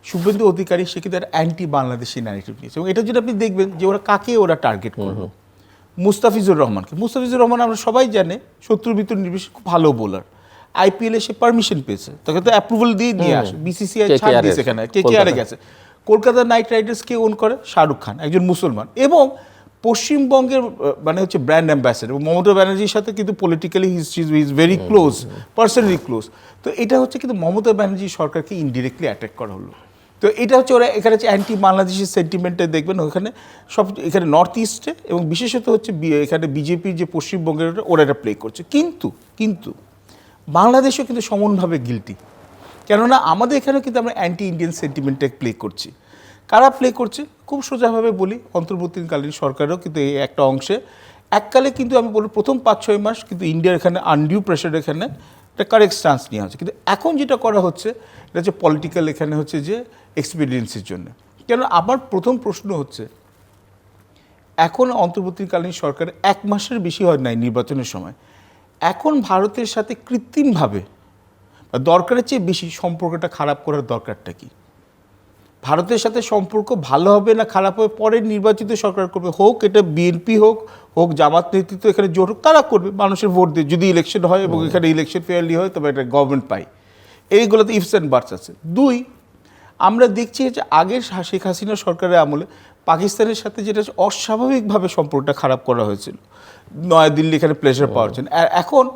শুভেন্দু অধিকারী, সে কিন্তু একটা অ্যান্টি বাংলাদেশি ন্যারেটিভ নিয়েছে। এবং এটার জন্য আপনি দেখবেন যে ওরা কাকে ওরা টার্গেট করলো, মুস্তাফিজুর রহমানকে। মুস্তাফিজুর রহমান আমরা সবাই জানে শত্রুর ভিতর নির্বিশেষে খুব ভালো বোলার, আইপিএলে সে পারমিশন পেয়েছে, তাকে তো অ্যাপ্রুভাল দিয়ে আসে, বিসিসিআই ছাড় দিয়েছে, এখানে কেকেআরে গেছে। কলকাতা নাইট রাইডার্সকে ওন করে শাহরুখ খান, একজন মুসলমান, এবং পশ্চিমবঙ্গের মানে হচ্ছে ব্র্যান্ড অ্যাম্বাসেডার। এবং মমতা ব্যানার্জির সাথে কিন্তু politically he is very close, personally close. তো এটা হচ্ছে কিন্তু মমতা ব্যানার্জি সরকারকে ইনডিরেক্টলি অ্যাটাক করা হলো। তো এটা হচ্ছে ওরা এখানে হচ্ছে অ্যান্টি বাংলাদেশের সেন্টিমেন্টে দেখবেন ওখানে সব, এখানে নর্থ ইস্টে এবং বিশেষত হচ্ছে এখানে বিজেপির যে পশ্চিমবঙ্গের ওরা এটা প্লে করছে। কিন্তু বাংলাদেশও কিন্তু সমানভাবে গিলটি, কেননা আমাদের এখানেও কিন্তু আমরা অ্যান্টি ইন্ডিয়ান সেন্টিমেন্টে প্লে করছি। কারা প্লে করছে? খুব সোজাভাবে বলি, অন্তর্বর্তীকালীন সরকারও কিন্তু এই একটা অংশে এককালে কিন্তু আমি বলবো প্রথম 5-6 মাস কিন্তু ইন্ডিয়ার এখানে আনডিউ প্রেশার এখানে একটা কারেক্ট স্টান্স নেওয়া হচ্ছে, কিন্তু এখন যেটা করা হচ্ছে এটা হচ্ছে পলিটিক্যাল, এখানে হচ্ছে যে এক্সপিরিয়েন্সের জন্য। কেন আমার প্রথম প্রশ্ন হচ্ছে, এখন অন্তর্বর্তীকালীন সরকার 1 মাসের বেশি হয় নাই নির্বাচনের সময়, এখন ভারতের সাথে কৃত্রিমভাবে বা দরকারের চেয়ে বেশি সম্পর্কটা খারাপ করার দরকারটা কি? ভারতের সাথে সম্পর্ক ভালো হবে না খারাপ হবে পরে নির্বাচিত সরকার করবে, হোক এটা বিএনপি হোক জামাত নেতৃত্ব এখানে জোট হোক, তারা করবে, মানুষের ভোট দিয়ে যদি ইলেকশন হয় এবং এখানে ইলেকশন ফেয়ারলি হয় তবে একটা গভর্নমেন্ট পাই। এইগুলোতে ইফস অ্যান্ড বাটস আছে। 2, আমরা দেখছি যে আগের শেখ হাসিনা সরকারের আমলে পাকিস্তানের সাথে যেটা অস্বাভাবিকভাবে সম্পর্কটা খারাপ করা হয়েছিল, নয়াদিল্লি এখানে প্লেজার পাওয়ার জন্য। আর এখন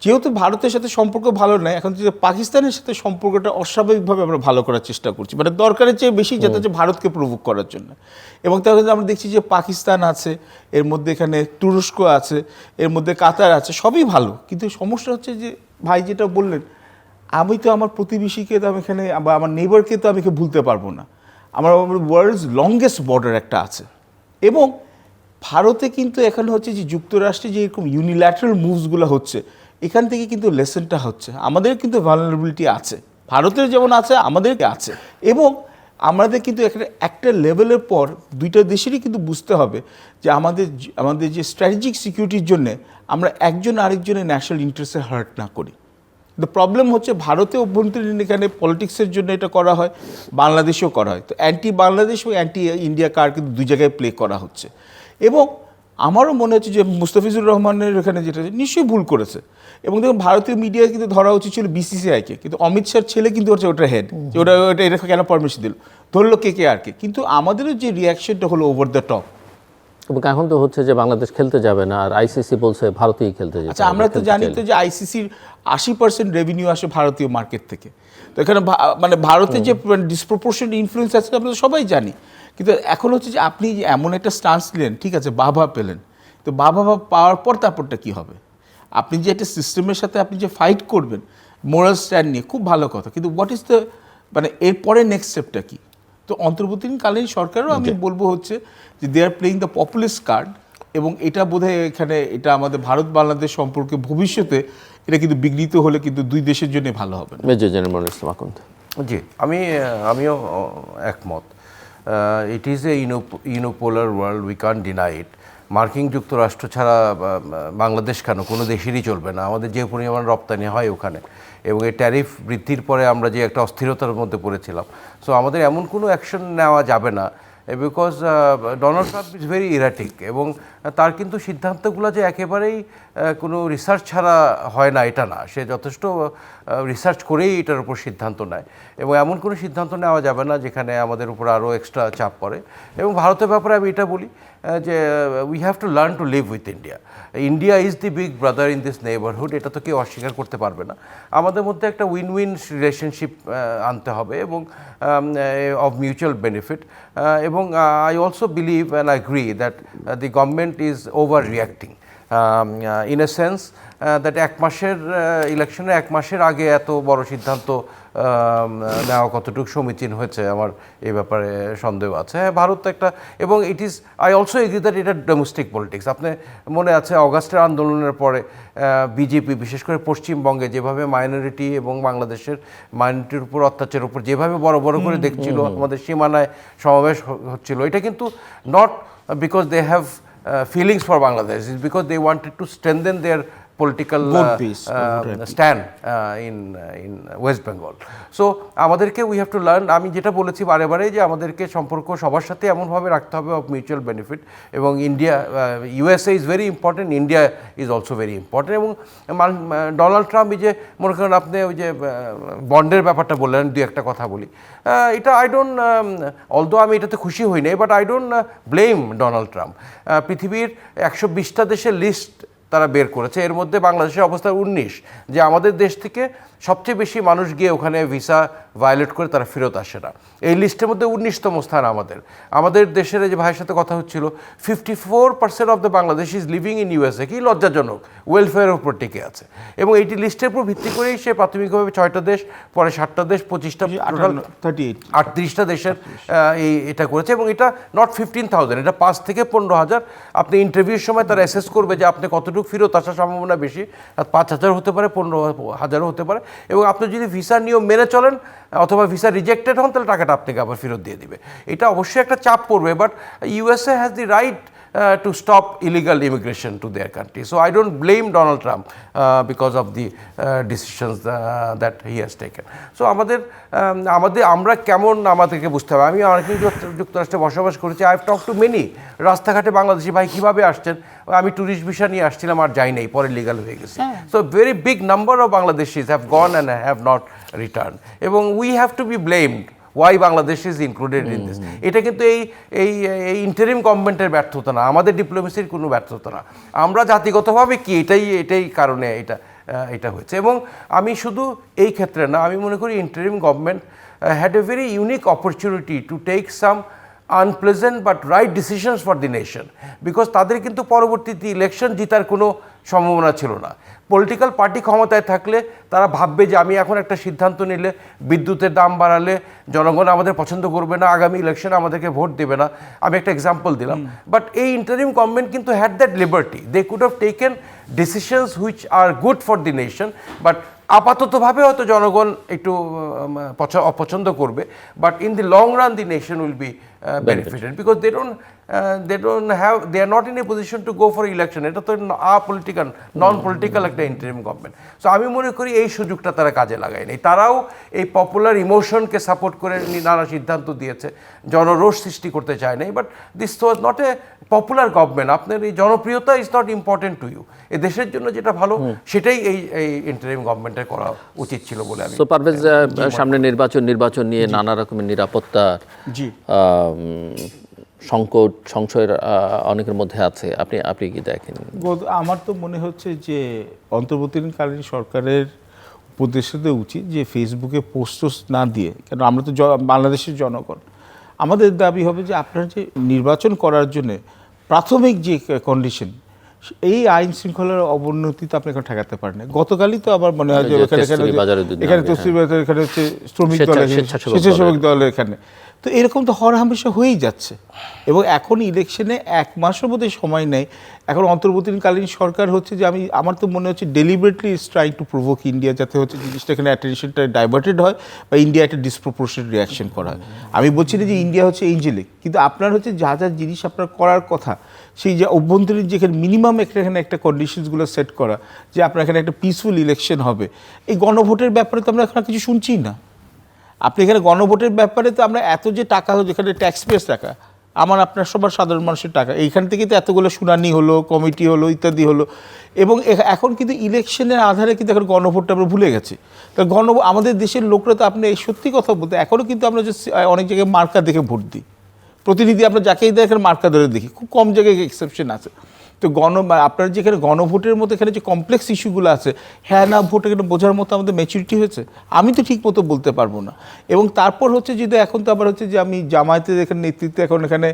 যেহেতু ভারতের সাথে সম্পর্ক ভালো নয়, এখন যে পাকিস্তানের সাথে সম্পর্কটা অস্বাভাবিকভাবে আমরা ভালো করার চেষ্টা করছি, মানে দরকারের চেয়ে বেশি, যেটা হচ্ছে ভারতকে প্রভোগ করার জন্য। এবং তাহলে আমরা দেখছি যে পাকিস্তান আছে, এর মধ্যে এখানে তুরস্ক আছে, এর মধ্যে কাতার আছে, সবই ভালো, কিন্তু সমস্যা হচ্ছে যে ভাই যেটা বললেন, আমি তো আমার প্রতিবেশীকে তো আমি এখানে বা আমার নেইবারকে তো আমি ভুলতে পারবো না। আমার ওয়ার্ল্ডস লংগেস্ট বর্ডার একটা আছে, এবং ভারতে কিন্তু এখানে হচ্ছে যে যুক্তরাষ্ট্রে যে এরকম ইউনিল্যাটারাল মুভসগুলো হচ্ছে, এখান থেকে কিন্তু লেসনটা হচ্ছে আমাদের কিন্তু ভালনারেবিলিটি আছে, ভারতের যেমন আছে আমাদেরকে আছে। এবং আমাদের কিন্তু এখানে একটা লেভেলের পর দুইটা দেশেরই কিন্তু বুঝতে হবে যে আমাদের যে স্ট্র্যাটেজিক সিকিউরিটির জন্য আমরা একজন আরেকজনের ন্যাশনাল ইন্টারেস্টে হার্ট না করি। দ্য প্রবলেম হচ্ছে ভারতে অভ্যন্তরীণ এখানে পলিটিক্সের জন্য এটা করা হয়, বাংলাদেশেও করা হয়, তো অ্যান্টি বাংলাদেশ ও অ্যান্টি ইন্ডিয়া কার্ড কিন্তু দুই জায়গায় প্লে করা হচ্ছে। এবং আমারও মনে হচ্ছে যে মুস্তাফিজুর রহমানের এখানে যেটা নিশ্চয়ই ভুল করেছে, এবং দেখুন ভারতীয় মিডিয়া কিন্তু ধরা উচিত ছিল বিসিসিআইকে, কিন্তু অমিত শাহর ছেলে কিন্তু হচ্ছে ওটার হেড, যে ওটা এটা কেন পারমিশন দিল, ধরলো KKR-কে, কিন্তু আমাদেরও যে রিয়াকশনটা হলো ওভার দ্য টপ। এবং এখন তো হচ্ছে যে বাংলাদেশ খেলতে যাবে না, আর ICC বলছে ভারতেই খেলতে যাবে। আচ্ছা, আমরা তো জানি তো যে ICC-র 80% রেভিনিউ আসে ভারতীয় মার্কেট থেকে, তো এখানে মানে ভারতের যে ডিসপ্রপোর্শনাল ইনফ্লুয়েন্স আছে আমরা তো সবাই জানি, কিন্তু এখন হচ্ছে যে আপনি যে এমন একটা স্টান্স নিলেন, ঠিক আছে বাবা পেলেন, তো বাবা পাওয়ার পর তারপরটা কী হবে? আপনি যে একটা সিস্টেমের সাথে আপনি যে ফাইট করবেন মোরাল স্ট্যান্ড নিয়ে, খুব ভালো কথা, কিন্তু হোয়াট ইজ দ্য মানে এরপরে নেক্সট স্টেপটা কী? তো অন্তর্বর্তীকালীন সরকারও আমি বলবো হচ্ছে যে they are playing the populist card, এবং এটা বোধহয় এখানে এটা আমাদের ভারত বাংলাদেশ সম্পর্কে ভবিষ্যতে এটা কিন্তু বিঘ্নিত হলে কিন্তু দুই দেশের জন্য ভালো হবে না। Major general Monirul Islam Akund. জি, আমিও একমত। It is a unipolar world, we can't deny it. মার্কিন যুক্তরাষ্ট্র ছাড়া বাংলাদেশ কেন, কোনো দেশেরই চলবে না। আমাদের যে পরিমাণ রপ্তানি হয় ওখানে, এবং এই ট্যারিফ বৃদ্ধির পরে আমরা যে একটা অস্থিরতার মধ্যে পড়েছিলাম, সো আমাদের এমন কোনো অ্যাকশন নেওয়া যাবে না, because Donald Trump is very erratic, এবং তার কিন্তু সিদ্ধান্তগুলো যে একেবারেই কোনো রিসার্চ ছাড়া হয় না এটা না, সে যথেষ্ট রিসার্চ করেই এটার উপর সিদ্ধান্ত নেয়, এবং এমন কোনো সিদ্ধান্ত নেওয়া যাবে না যেখানে আমাদের উপর আরও এক্সট্রা চাপ পড়ে। এবং ভারতের ব্যাপারে আমি এটা বলি যে we have to learn to live with India. India is the big brother in this neighbourhood, এটা তো কেউ অস্বীকার করতে পারবে না। আমাদের মধ্যে একটা উইন উইন রিলেশনশিপ আনতে হবে, এবং অফ মিউচুয়াল বেনিফিট। এবং I also believe and I agree that the government is over reacting in a sense that 1 মাসের ইলেকশনের 1 মাসের আগে এত বড় সিদ্ধান্ত নেওয়া কতটুকু সমীচীন হয়েছে আমার এই ব্যাপারে সন্দেহ আছে। হ্যাঁ, ভারত তো একটা, এবং it is I also agri that এটা ডোমেস্টিক পলিটিক্স। আপনি মনে আছে অগাস্টের আন্দোলনের পরে বিজেপি বিশেষ করে পশ্চিমবঙ্গে যেভাবে মাইনরিটি এবং বাংলাদেশের মাইনরিটির উপর অত্যাচারের উপর যেভাবে বড় বড় করে দেখছিল, আমাদের সীমানায় সমাবেশ হচ্ছিল, এটা কিন্তু not because they have feelings for Bangladesh, is because they wanted to strengthen their political stand in West Bengal. So আমাদেরকে we have to learn, আমি যেটা বলেছি বারে বারে, যে আমাদেরকে সম্পর্ক সবার সাথে এমনভাবে রাখতে হবে অফ মিউচুয়াল বেনিফিট, এবং India USA is very important, India is also very important. এবং ডোনাল্ড ট্রাম্প, এই যে মনে করেন আপনি ওই যে বন্ডের ব্যাপারটা বললেন, দুই একটা কথা বলি, এটা আই ডোন্ট, অলদো আমি এটাতে খুশি হই নাই, but I don't blame Donald Trump. পৃথিবীর 120টা দেশের লিস্ট তারা বের করেছে, এর মধ্যে বাংলাদেশের অবস্থা 19, যে আমাদের দেশ থেকে সবচেয়ে বেশি মানুষ গিয়ে ওখানে ভিসা ভায়োলেট করে তারা ফেরত আসে না। এই লিস্টের মধ্যে 19তম স্থান আমাদের দেশের যে ভাইয়ের সাথে কথা হচ্ছিল 54% of the Bangladesh is living in USA, কি লজ্জাজনক, ওয়েলফেয়ারের উপর টিকে আছে। এবং এইটি লিস্টের উপর ভিত্তি করেই সে প্রাথমিকভাবে 6টা দেশ, পরে 7টা দেশ, 25টা, 38টা দেশের এটা করেছে। এবং এটা নট 15,000, এটা 5 থেকে 15,000। আপনি ইন্টারভিউর সময় তারা অ্যাসেস করবে যে আপনি কতটুকু ফেরত আসার সম্ভাবনা বেশি, 5,000 হতে পারে, 15,000 হতে পারে। এবং আপনি যদি ভিসা নিয়ম মেনে চলেন অথবা ভিসা রিজেক্টেড হন, তাহলে টাকাটা আপনাকে আবার ফেরত দিয়ে দিবে। এটা অবশ্যই একটা চাপ পড়বে, but USA has the right to stop illegal immigration to their country. So I don't blame Donald Trump because of the decisions that he has taken. So আমরা কেমন আমাদেরকে বুঝতে হবে। আমি অনেকদিন যুক্তরাষ্ট্রে বসবাস করেছি। I have talk to many রাস্তাঘাটে বাংলাদেশি ভাই কীভাবে আসছেন, আমি ট্যুরিস্ট ভিসা নিয়ে আসছিলাম আর যাই নাই, পরে লিগাল হয়ে গেছি। So very big number of Bangladeshis have gone and have not return, এবং we have to be blamed why Bangladesh is included in this. এটা কিন্তু এই ইন্টারিম গভর্নমেন্টের ব্যর্থতা না, আমাদের ডিপ্লোমেসির কোনো ব্যর্থতা না, আমরা জাতিগতভাবে কি এটাই কারণে এটা হয়েছে। এবং আমি শুধু এই ক্ষেত্রে না, আমি মনে করি interim government had a very unique opportunity to take some unpleasant but right decisions for the nation, because তাদের কিন্তু পরবর্তীতে ইলেকশন জিতার কোনো সম্ভাবনা ছিল না। পলিটিক্যাল পার্টি ক্ষমতায় থাকলে তারা ভাববে যে আমি এখন একটা সিদ্ধান্ত নিলে বিদ্যুতের দাম বাড়ালে জনগণ আমাদের পছন্দ করবে না, আগামী ইলেকশনে আমাদেরকে ভোট দেবে না। আমি একটা এক্সাম্পল দিলাম, বাট এই ইন্টারিম গভর্নমেন্ট কিন্তু had that liberty, they could have taken decisions which are good for the nation, but আপাততভাবে হয়তো জনগণ একটু অপছন্দ করবে, but in the long run the nation will be benefited because they are not in a position to go for election. এটা তো non political একটা interim government. So আমি মনে করি এই সুযোগটা তারা কাজে লাগায়নি, তারাও এই পপুলার ইমোশনকে সাপোর্ট করে নানা সিদ্ধান্ত দিয়েছে, জনরোষ সৃষ্টি করতে চায় নাই, but this was not a popular government. আপনার এই জনপ্রিয়তা is not important to you, এই দেশের জন্য যেটা ভালো সেটাই এই ইন্টারিম গভর্নমেন্টের করা উচিত ছিল বলে আমি। সো পারভেজ, সামনে নির্বাচন নিয়ে নানা রকমের নিরাপত্তার সংকট সংশয়ের অনেকের মধ্যে আছে, আপনি কি দেখেন? আমার তো মনে হচ্ছে যে অন্তর্বর্তীকালীন সরকারের উপদেষ্টাদের উচিত যে ফেসবুকে পোস্ট না দিয়ে, কেন আমরা তো বাংলাদেশের জনগণ, আমাদের দাবি হবে যে আপনারা যে নির্বাচন করার জন্য প্রাথমিক যে কন্ডিশন, এই আইন শৃঙ্খলার অবনতি তো আপনি এখন ঠেকাতে পারেন না। গতকালই তো আবার মনে হয় যে এখানে তসলিমাবাজার এখানে হচ্ছে শ্রমিক দলের, স্বেচ্ছাসেবক দলের এখানে, তো এরকম তো হরহামেশা হয়েই যাচ্ছে। এবং এখন ইলেকশনে 1 মাসের মধ্যে সময় নেই, এখন অন্তর্বর্তীকালীন সরকার হচ্ছে যে আমার তো মনে হচ্ছে deliberately is trying to provoke India, যাতে হচ্ছে জিনিসটা এখানে অ্যাটেনশনটা ডাইভার্টেড হয় বা ইন্ডিয়া একটা ডিসপ্রপোর্শনেট রিয়াকশন করা হয়। আমি বলছি না যে ইন্ডিয়া হচ্ছে এঞ্জেলিক, কিন্তু আপনার হচ্ছে যা জিনিস আপনার করার কথা, সেই যে অভ্যন্তরীণ যেখানে মিনিমাম এখানে একটা কন্ডিশনসগুলো সেট করা, যে আপনার এখানে একটা পিসফুল ইলেকশন হবে। এই গণভোটের ব্যাপারে তো আমরা এখন কিছু শুনছি না। আপনি এখানে গণভোটের ব্যাপারে তো আমরা এত যে টাকা হলো, যেখানে ট্যাক্স পেস টাকা, আপনার সবার সাধারণ মানুষের টাকা, এইখান থেকে তো এতগুলো শুনানি হলো, কমিটি হলো, ইত্যাদি হলো। এবং এখন কিন্তু ইলেকশনের আধারে কিন্তু এখন গণভোটটা আমরা ভুলে গেছি। তো আমাদের দেশের লোকরা তো, আপনি এই সত্যি কথা বলতে, এখনও কিন্তু আমরা যে অনেক জায়গায় মার্কা দেখে ভোট দিই, প্রতিনিধি আমরা যাকেই দেখেন মার্কা ধরে দেখি, খুব কম জায়গায় এক্সেপশন আছে। তো আপনার যেখানে গণভোটের মতো এখানে যে কমপ্লেক্স ইস্যুগুলো আছে, হ্যাঁ না ভোট এখানে বোঝার মতো আমাদের ম্যাচুরিটি হয়েছে, আমি তো ঠিক মতো বলতে পারবো না। এবং তারপর হচ্ছে যদি এখন তো আবার হচ্ছে যে আমি জামায়াতের এখানে নেতৃত্বে এখন এখানে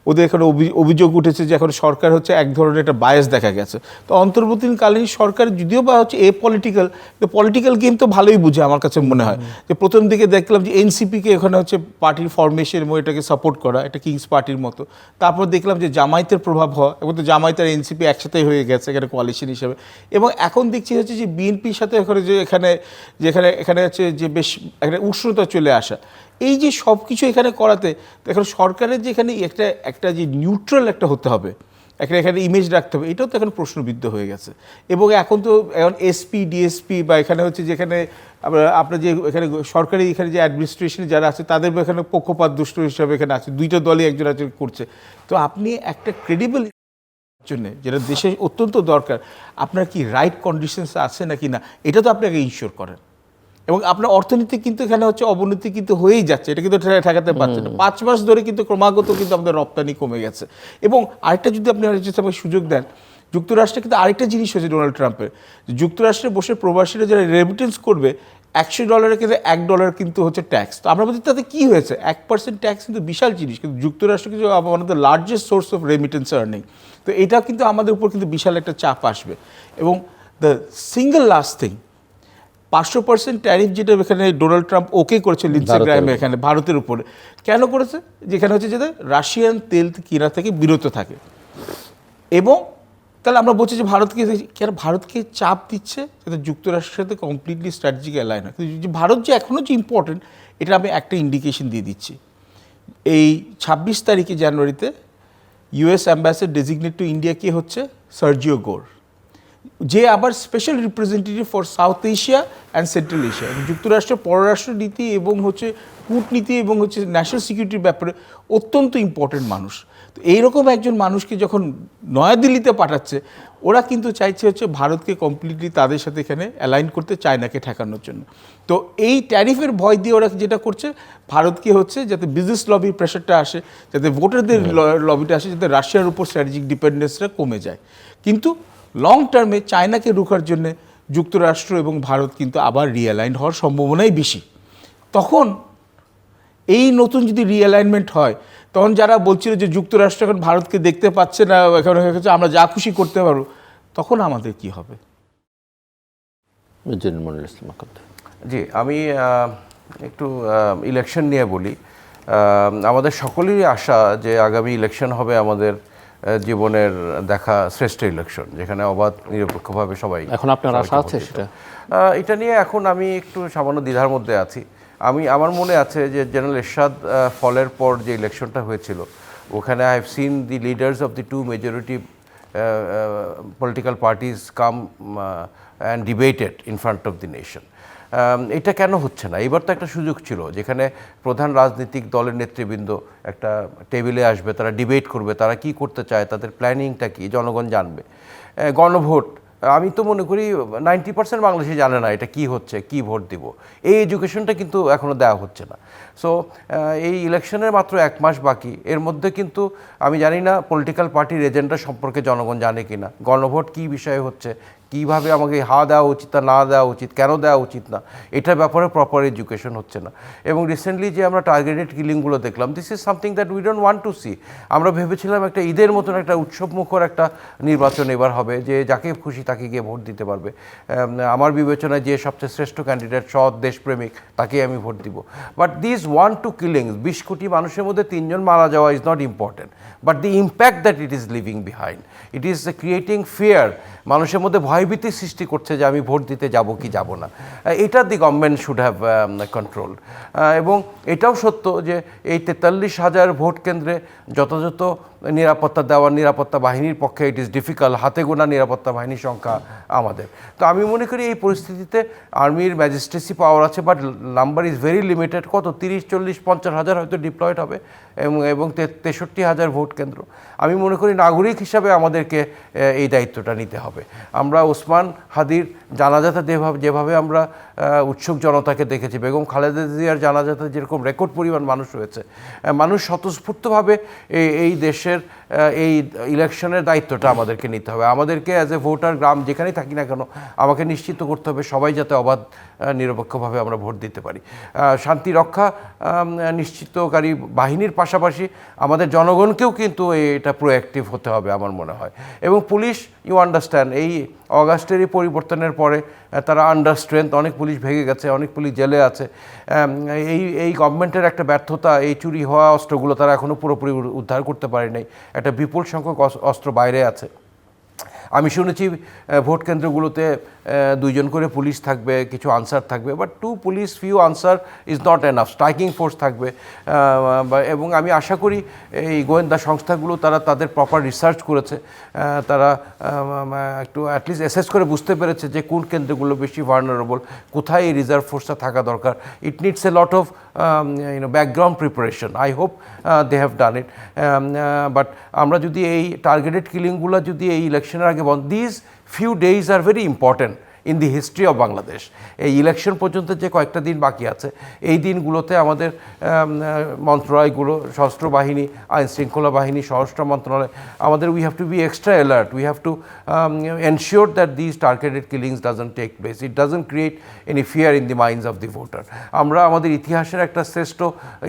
ওদের এখানে অভিযোগ উঠেছে যে এখন সরকার হচ্ছে এক ধরনের একটা বায়াস দেখা গেছে। তো অন্তর্বর্তীকালীন সরকার যদিও বা হচ্ছে পলিটিক্যাল গেম তো ভালোই বুঝে, আমার কাছে মনে হয় যে প্রথম দিকে দেখলাম যে এনসিপিকে এখানে হচ্ছে পার্টির ফরমেশন এবং এটাকে সাপোর্ট করা, এটা কিংস পার্টির মতো। তারপর দেখলাম যে জামায়াতের প্রভাব হয়, এবং তো জামায়াত আর এনসিপি একসাথে হয়ে গেছে এখানে কোয়ালিশন হিসেবে। এবং এখন দেখছি হচ্ছে যে বিএনপির সাথে এখানে হচ্ছে যে বেশ এখানে উষ্ণতা চলে আসা, এই যে সব কিছু এখানে করাতে এখন সরকারের যে এখানে একটা যে নিউট্রাল একটা হতে হবে, এখানে ইমেজ রাখতে হবে, এটাও তো এখন প্রশ্নবিদ্ধ হয়ে গেছে। এবং এখন এসপি ডিএসপি বা এখানে হচ্ছে যেখানে আপনার যে এখানে সরকারি এখানে যে অ্যাডমিনিস্ট্রেশনে যারা আছে তাদের এখানে পক্ষপাত দুষ্ট হিসাবে এখানে আছে, দুইটা দলই একজন করছে। তো আপনি একটা ক্রেডিবল জন্য যেটা দেশে অত্যন্ত দরকার, আপনার কি রাইট কন্ডিশনস আছে নাকি না, এটা তো আপনাকে ইনশিওর করেন। এবং আপনার অর্থনীতি কিন্তু এখানে হচ্ছে অবনতি কিন্তু হয়েই যাচ্ছে, এটা কিন্তু ঠেকাতে পারছে না। 5 মাস ধরে কিন্তু ক্রমাগত কিন্তু আমাদের রপ্তানি কমে গেছে। এবং আরেকটা যদি আপনি আমাকে সুযোগ দেন, যুক্তরাষ্ট্রে কিন্তু আরেকটা জিনিস হয়েছে ডোনাল্ড ট্রাম্পের, যুক্তরাষ্ট্রে বসে প্রবাসীরা যারা রেমিটেন্স করবে, $100 কিন্তু $1 কিন্তু হচ্ছে ট্যাক্স। তো আমরা বলছি তাতে কী হয়েছে, 1% ট্যাক্স কিন্তু বিশাল জিনিস, কিন্তু যুক্তরাষ্ট্র কিন্তু one of the largest source of remittance earning. তো এটা কিন্তু আমাদের উপর কিন্তু বিশাল একটা চাপ আসবে। এবং the single last thing, 500% tariff যেটা এখানে ডোনাল্ড ট্রাম্প ওকে করেছে লিন্ডসে গ্রাহামে এখানে ভারতের উপরে, কেন করেছে, যেখানে হচ্ছে যাতে রাশিয়ান তেল কেনা থেকে বিরত থাকে। এবং তাহলে আমরা বলছি যে ভারতকে কেন ভারতকে চাপ দিচ্ছে যাতে যুক্তরাষ্ট্রের সাথে কমপ্লিটলি স্ট্র্যাটেজিক অ্যালাইন হয়। কিন্তু যে ভারত যে এখনও যে ইম্পর্টেন্ট, এটা আমি একটা ইন্ডিকেশন দিয়ে দিচ্ছি। এই 26 তারিখে জানুয়ারিতে US ambassador designate to India কে হচ্ছে সার্জিও গোর, যে আবার special representative for South Asia and Central Asia. যুক্তরাষ্ট্রের পররাষ্ট্রনীতি এবং হচ্ছে কূটনীতি এবং হচ্ছে ন্যাশনাল সিকিউরিটির ব্যাপারে অত্যন্ত ইম্পর্টেন্ট মানুষ। তো এইরকম একজন মানুষকে যখন নয়াদিল্লিতে পাঠাচ্ছে, ওরা কিন্তু চাইছে হচ্ছে ভারতকে কমপ্লিটলি তাদের সাথে এখানে অ্যালাইন করতে, চায়নাকে ঠেকানোর জন্য। তো এই ট্যারিফের ভয় দিয়ে ওরা যেটা করছে, ভারতকে হচ্ছে যাতে বিজনেস লবির প্রেশারটা আসে, যাতে ভোটারদের লবিটা আসে, যাতে রাশিয়ার উপর স্ট্র্যাটেজিক ডিপেন্ডেন্সটা কমে যায়। কিন্তু লং টার্মে চায়নাকে রোখার জন্য যুক্তরাষ্ট্র এবং ভারত কিন্তু আবার রিঅ্যালাইন হওয়ার সম্ভাবনাই বেশি। তখন এই নতুন যদি রিঅ্যালাইনমেন্ট হয়, তখন যারা বলছিল যে যুক্তরাষ্ট্র এখন ভারতকে দেখতে পাচ্ছে না, এখানে আমরা যা খুশি করতে পারবো, তখন আমাদের কি হবে? জেনারেল মনিরুল ইসলাম আকুন্দ। জি, আমি একটু ইলেকশন নিয়ে বলি। আমাদের সকলেরই আশা যে আগামী ইলেকশন হবে আমাদের জীবনের দেখা শ্রেষ্ঠ ইলেকশন, যেখানে অবাধ নিরপেক্ষভাবে সবাই। এখন আপনার আশা আছে সেটা? এটা নিয়ে এখন আমি একটু সামান্য দ্বিধার মধ্যে আছি। আমার মনে আছে যে জেনারেল এরশাদ ফলের পর যে ইলেকশনটা হয়েছিল, ওখানে I have seen the leaders of the two major political parties come and debated in front of the nation. এটা কেন হচ্ছে না? এবার তো একটা সুযোগ ছিল যেখানে প্রধান রাজনৈতিক দলের নেতৃবৃন্দ একটা টেবিলে আসবে, তারা ডিবেট করবে, তারা কি করতে চায়, তাদের প্ল্যানিংটা কি জনগণ জানবে। গণভোট, আমি তো মনে করি 90% বাংলাদেশি জানে না এটা কি হচ্ছে, কি ভোট দিব, এই এডুকেশনটা কিন্তু এখনও দেওয়া হচ্ছে না। সো এই ইলেকশনের মাত্র 1 মাস বাকি, এর মধ্যে কিন্তু আমি জানি না পলিটিক্যাল পার্টির এজেন্ডা সম্পর্কে জনগণ জানে কি না, গণভোট কী বিষয়ে হচ্ছে, কীভাবে আমাকে দেওয়া উচিত তা না দেওয়া উচিত, কেন দেওয়া উচিত না, এটার ব্যাপারে প্রপার এডুকেশন হচ্ছে না। এবং রিসেন্টলি যে আমরা টার্গেটেড কিলিংগুলো দেখলাম, this is something that we don't want to see. আমরা ভেবেছিলাম একটা ঈদের মতন একটা উৎসবমুখর একটা নির্বাচন এবার হবে, যে যাকে খুশি তাকে গিয়ে ভোট দিতে পারবে। আমার বিবেচনায় যে সবচেয়ে শ্রেষ্ঠ ক্যান্ডিডেট, সৎ, দেশপ্রেমিক, তাকেই আমি ভোট দিব। বাট দিস 1-2 কিলিংস, 20 কোটি মানুষের মধ্যে 3 জন মারা যাওয়া is not important, but the impact that it is living behind, it is creating fear. মানুষের মধ্যে ভয়ভীতি সৃষ্টি করছে যে আমি ভোট দিতে যাব কি যাব না। এটা the government should have control. এবং এটাও সত্য যে এই 43,000 ভোট কেন্দ্রে যথাযথ নিরাপত্তা দেওয়ার নিরাপত্তা বাহিনীর পক্ষে ইট ইজ ডিফিকাল্ট, হাতে গোনা নিরাপত্তা বাহিনীর সংখ্যা আমাদের। তো আমি মনে করি এই পরিস্থিতিতে আর্মির ম্যাজিস্ট্রেসি পাওয়ার আছে, but number is very limited. কত 30, 40, 50 হাজার হয়তো ডিপ্লয়েড হবে, এবং 63,000 ভোট কেন্দ্র। আমি মনে করি নাগরিক হিসাবে আমাদেরকে এই দায়িত্বটা নিতে হবে। আমরা ওসমান হাদির জানাজাতে যেভাবে আমরা উৎসুক জনতাকে দেখেছি, বেগম খালেদা জিয়ার জানাজাতে যেরকম রেকর্ড পরিমাণ মানুষ হয়েছে, মানুষ স্বতঃস্ফূর্তভাবে এই দেশের এই ইলেকশনের দায়িত্বটা আমাদেরকে নিতে হবে। আমাদেরকে অ্যাজ এ ভোটার, গ্রাম যেখানেই থাকি না কেন, আমাকে নিশ্চিত করতে হবে সবাই যাতে অবাধ নিরপেক্ষভাবে আমরা ভোট দিতে পারি। শান্তি রক্ষা নিশ্চিতকারী বাহিনীর পাশাপাশি আমাদের জনগণকেও কিন্তু এটা প্রোঅ্যাক্টিভ হতে হবে আমার মনে হয়। এবং পুলিশ, ইউ আন্ডারস্ট্যান্ড, এই অগাস্টের এই পরিবর্তনের পরে তারা আন্ডার স্ট্রেংথ, অনেক পুলিশ ভেঙে গেছে, অনেক পুলিশ জেলে আছে। এই গভর্নমেন্টের একটা ব্যর্থতা, এই চুরি হওয়া অস্ত্রগুলো তারা এখনও পুরোপুরি উদ্ধার করতে পারে নাই। একটা বিপুল সংখ্যক অস্ত্র বাইরে আছে। আমি শুনেছি ভোট কেন্দ্রগুলোতে 2 জন করে পুলিশ থাকবে, কিছু আনসার থাকবে, but 2 police few answer is not enough. Striking force থাকবে। এবং আমি আশা করি এই গোয়েন্দা সংস্থাগুলো তারা তাদের প্রপার রিসার্চ করেছে, তারা একটু অ্যাটলিস্ট অ্যাসেস করে বুঝতে পেরেছে যে কোন কেন্দ্রগুলো বেশি ভার্নারেবল, কোথায় এই রিজার্ভ ফোর্সটা থাকা দরকার। It needs a lot of background preparation. I hope they have done it. But আমরা যদি এই টার্গেটেড কিলিংগুলো যদি এই ইলেকশনের আগে this few days are very important. In the history of Bangladesh. এই ইলেকশন পর্যন্ত যে কয়েকটা দিন বাকি আছে, এই দিনগুলোতে আমাদের মন্ত্রণালয়গুলো, সশস্ত্র বাহিনী, আইন শৃঙ্খলা বাহিনী, স্বরাষ্ট্র মন্ত্রণালয়, আমাদের we have to be extra alert, we have to ensure that this targeted killings doesn't take place, it doesn't create any fear in the minds of the voter. আমরা আমাদের ইতিহাসের একটা শ্রেষ্ঠ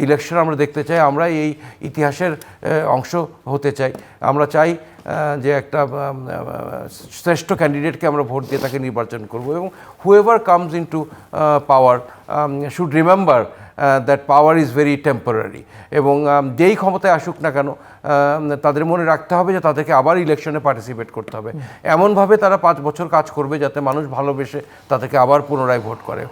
ইলেকশন আমরা দেখতে চাই, আমরা এই ইতিহাসের অংশ হতে চাই। আমরা চাই যে একটা শ্রেষ্ঠ ক্যান্ডিডেটকে আমরা ভোট দিয়ে তাকে নির্বাচন করব, এবং whoever comes in to power should remember that power is very temporary, এবং যেই ক্ষমতায় আসুক না কেন তাদের মনে রাখতে হবে যে তাদেরকে আবার ইলেকশনে পার্টিসিপেট করতে হবে। এমনভাবে তারা 5 বছর কাজ করবে যাতে মানুষ ভালোবেসে তাদেরকে আবার পুনরায় ভোট করে।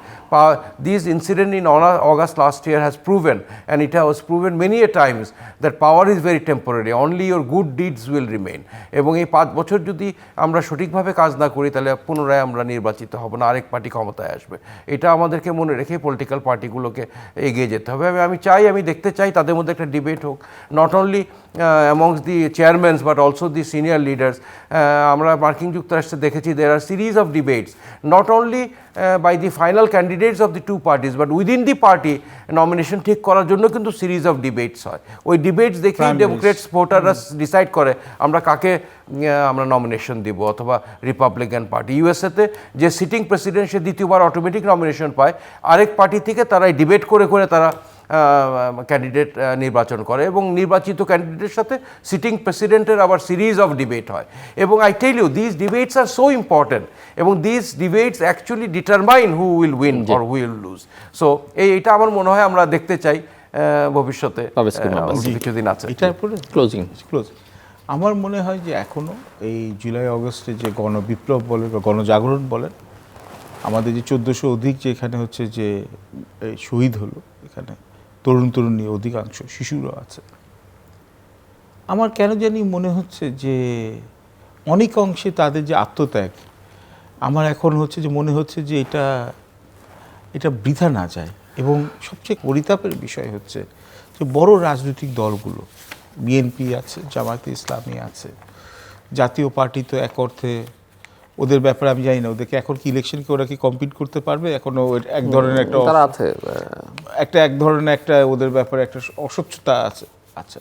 This incident in August last year has proven, and it has proven many a times, that power is very temporary, only your good deeds will remain. এবং এই 5 বছর যদি আমরা সঠিকভাবে কাজ না করি তাহলে পুনরায় আমরা নির্বাচিত হব না, আরেক পার্টি ক্ষমতায় আসবে। এটা আমাদেরকে মনে রেখে পলিটিক্যাল পার্টিগুলোকে এগিয়ে যেতে হবে। আমি দেখতে চাই তাদের মধ্যে একটা ডিবেট হোক, not only amongst the chairmen but also the senior leaders. আমরা মার্কিন যুক্তরাষ্ট্রে দেখেছি there are series of debates, not only by the final candidates of the two parties but within the party nomination ঠিক করার জন্য কিন্তু series of debates হয়। ওই ডিবেটস দেখেই ডেমোক্রেটস ভোটাররা ডিসাইড করে আমরা কাকে আমরা নমিনেশন দিব, অথবা রিপাবলিকান পার্টি। ইউএসএতে যে সিটিং প্রেসিডেন্ট সে দ্বিতীয়বার অটোমেটিক নমিনেশন পায়, আরেক পার্টি থেকে তারা ডিবেট করে করে তারা ক্যান্ডিডেট নির্বাচন করে, এবং নির্বাচিত ক্যান্ডিডেটের সাথে সিটিং প্রেসিডেন্টের আবার সিরিজ অফ ডিবেট হয়। এবং I tell you this debates are so important, এবং this debates actually determine who will win or who will lose. So এইটা আমার মনে হয় আমরা দেখতে চাই ভবিষ্যতে, কিছুদিন আছে। এটার পরে ক্লোজিং। আমার মনে হয় যে এখনও এই জুলাই আগস্টে যে গণবিপ্লব বলেন বা গণজাগরণ বলেন, আমাদের যে 1400 অধিক যে এখানে হচ্ছে যে শহীদ হলো, এখানে তরুণ তরুণী অধিকাংশ শিশুরা আছে, আমার কেন জানি মনে হচ্ছে যে অনেক অংশে তাদের যে আত্মত্যাগ, আমার এখন হচ্ছে যে মনে হচ্ছে যে এটা বৃথা না যায়। এবং সবচেয়ে পরিতাপের বিষয় হচ্ছে যে বড় রাজনৈতিক দলগুলো, বিএনপি আছে, জামায়াতে ইসলামী আছে, জাতীয় পার্টি তো এক অর্থে ওদের ব্যাপারে আমি জানি না, ওদেরকে এখন কি ইলেকশনকে ওরা কি কম্পিট করতে পারবে? এখনো এক ধরনের একটা এক ধরনের একটা ওদের ব্যাপারে একটা অস্বচ্ছতা আছে। আচ্ছা,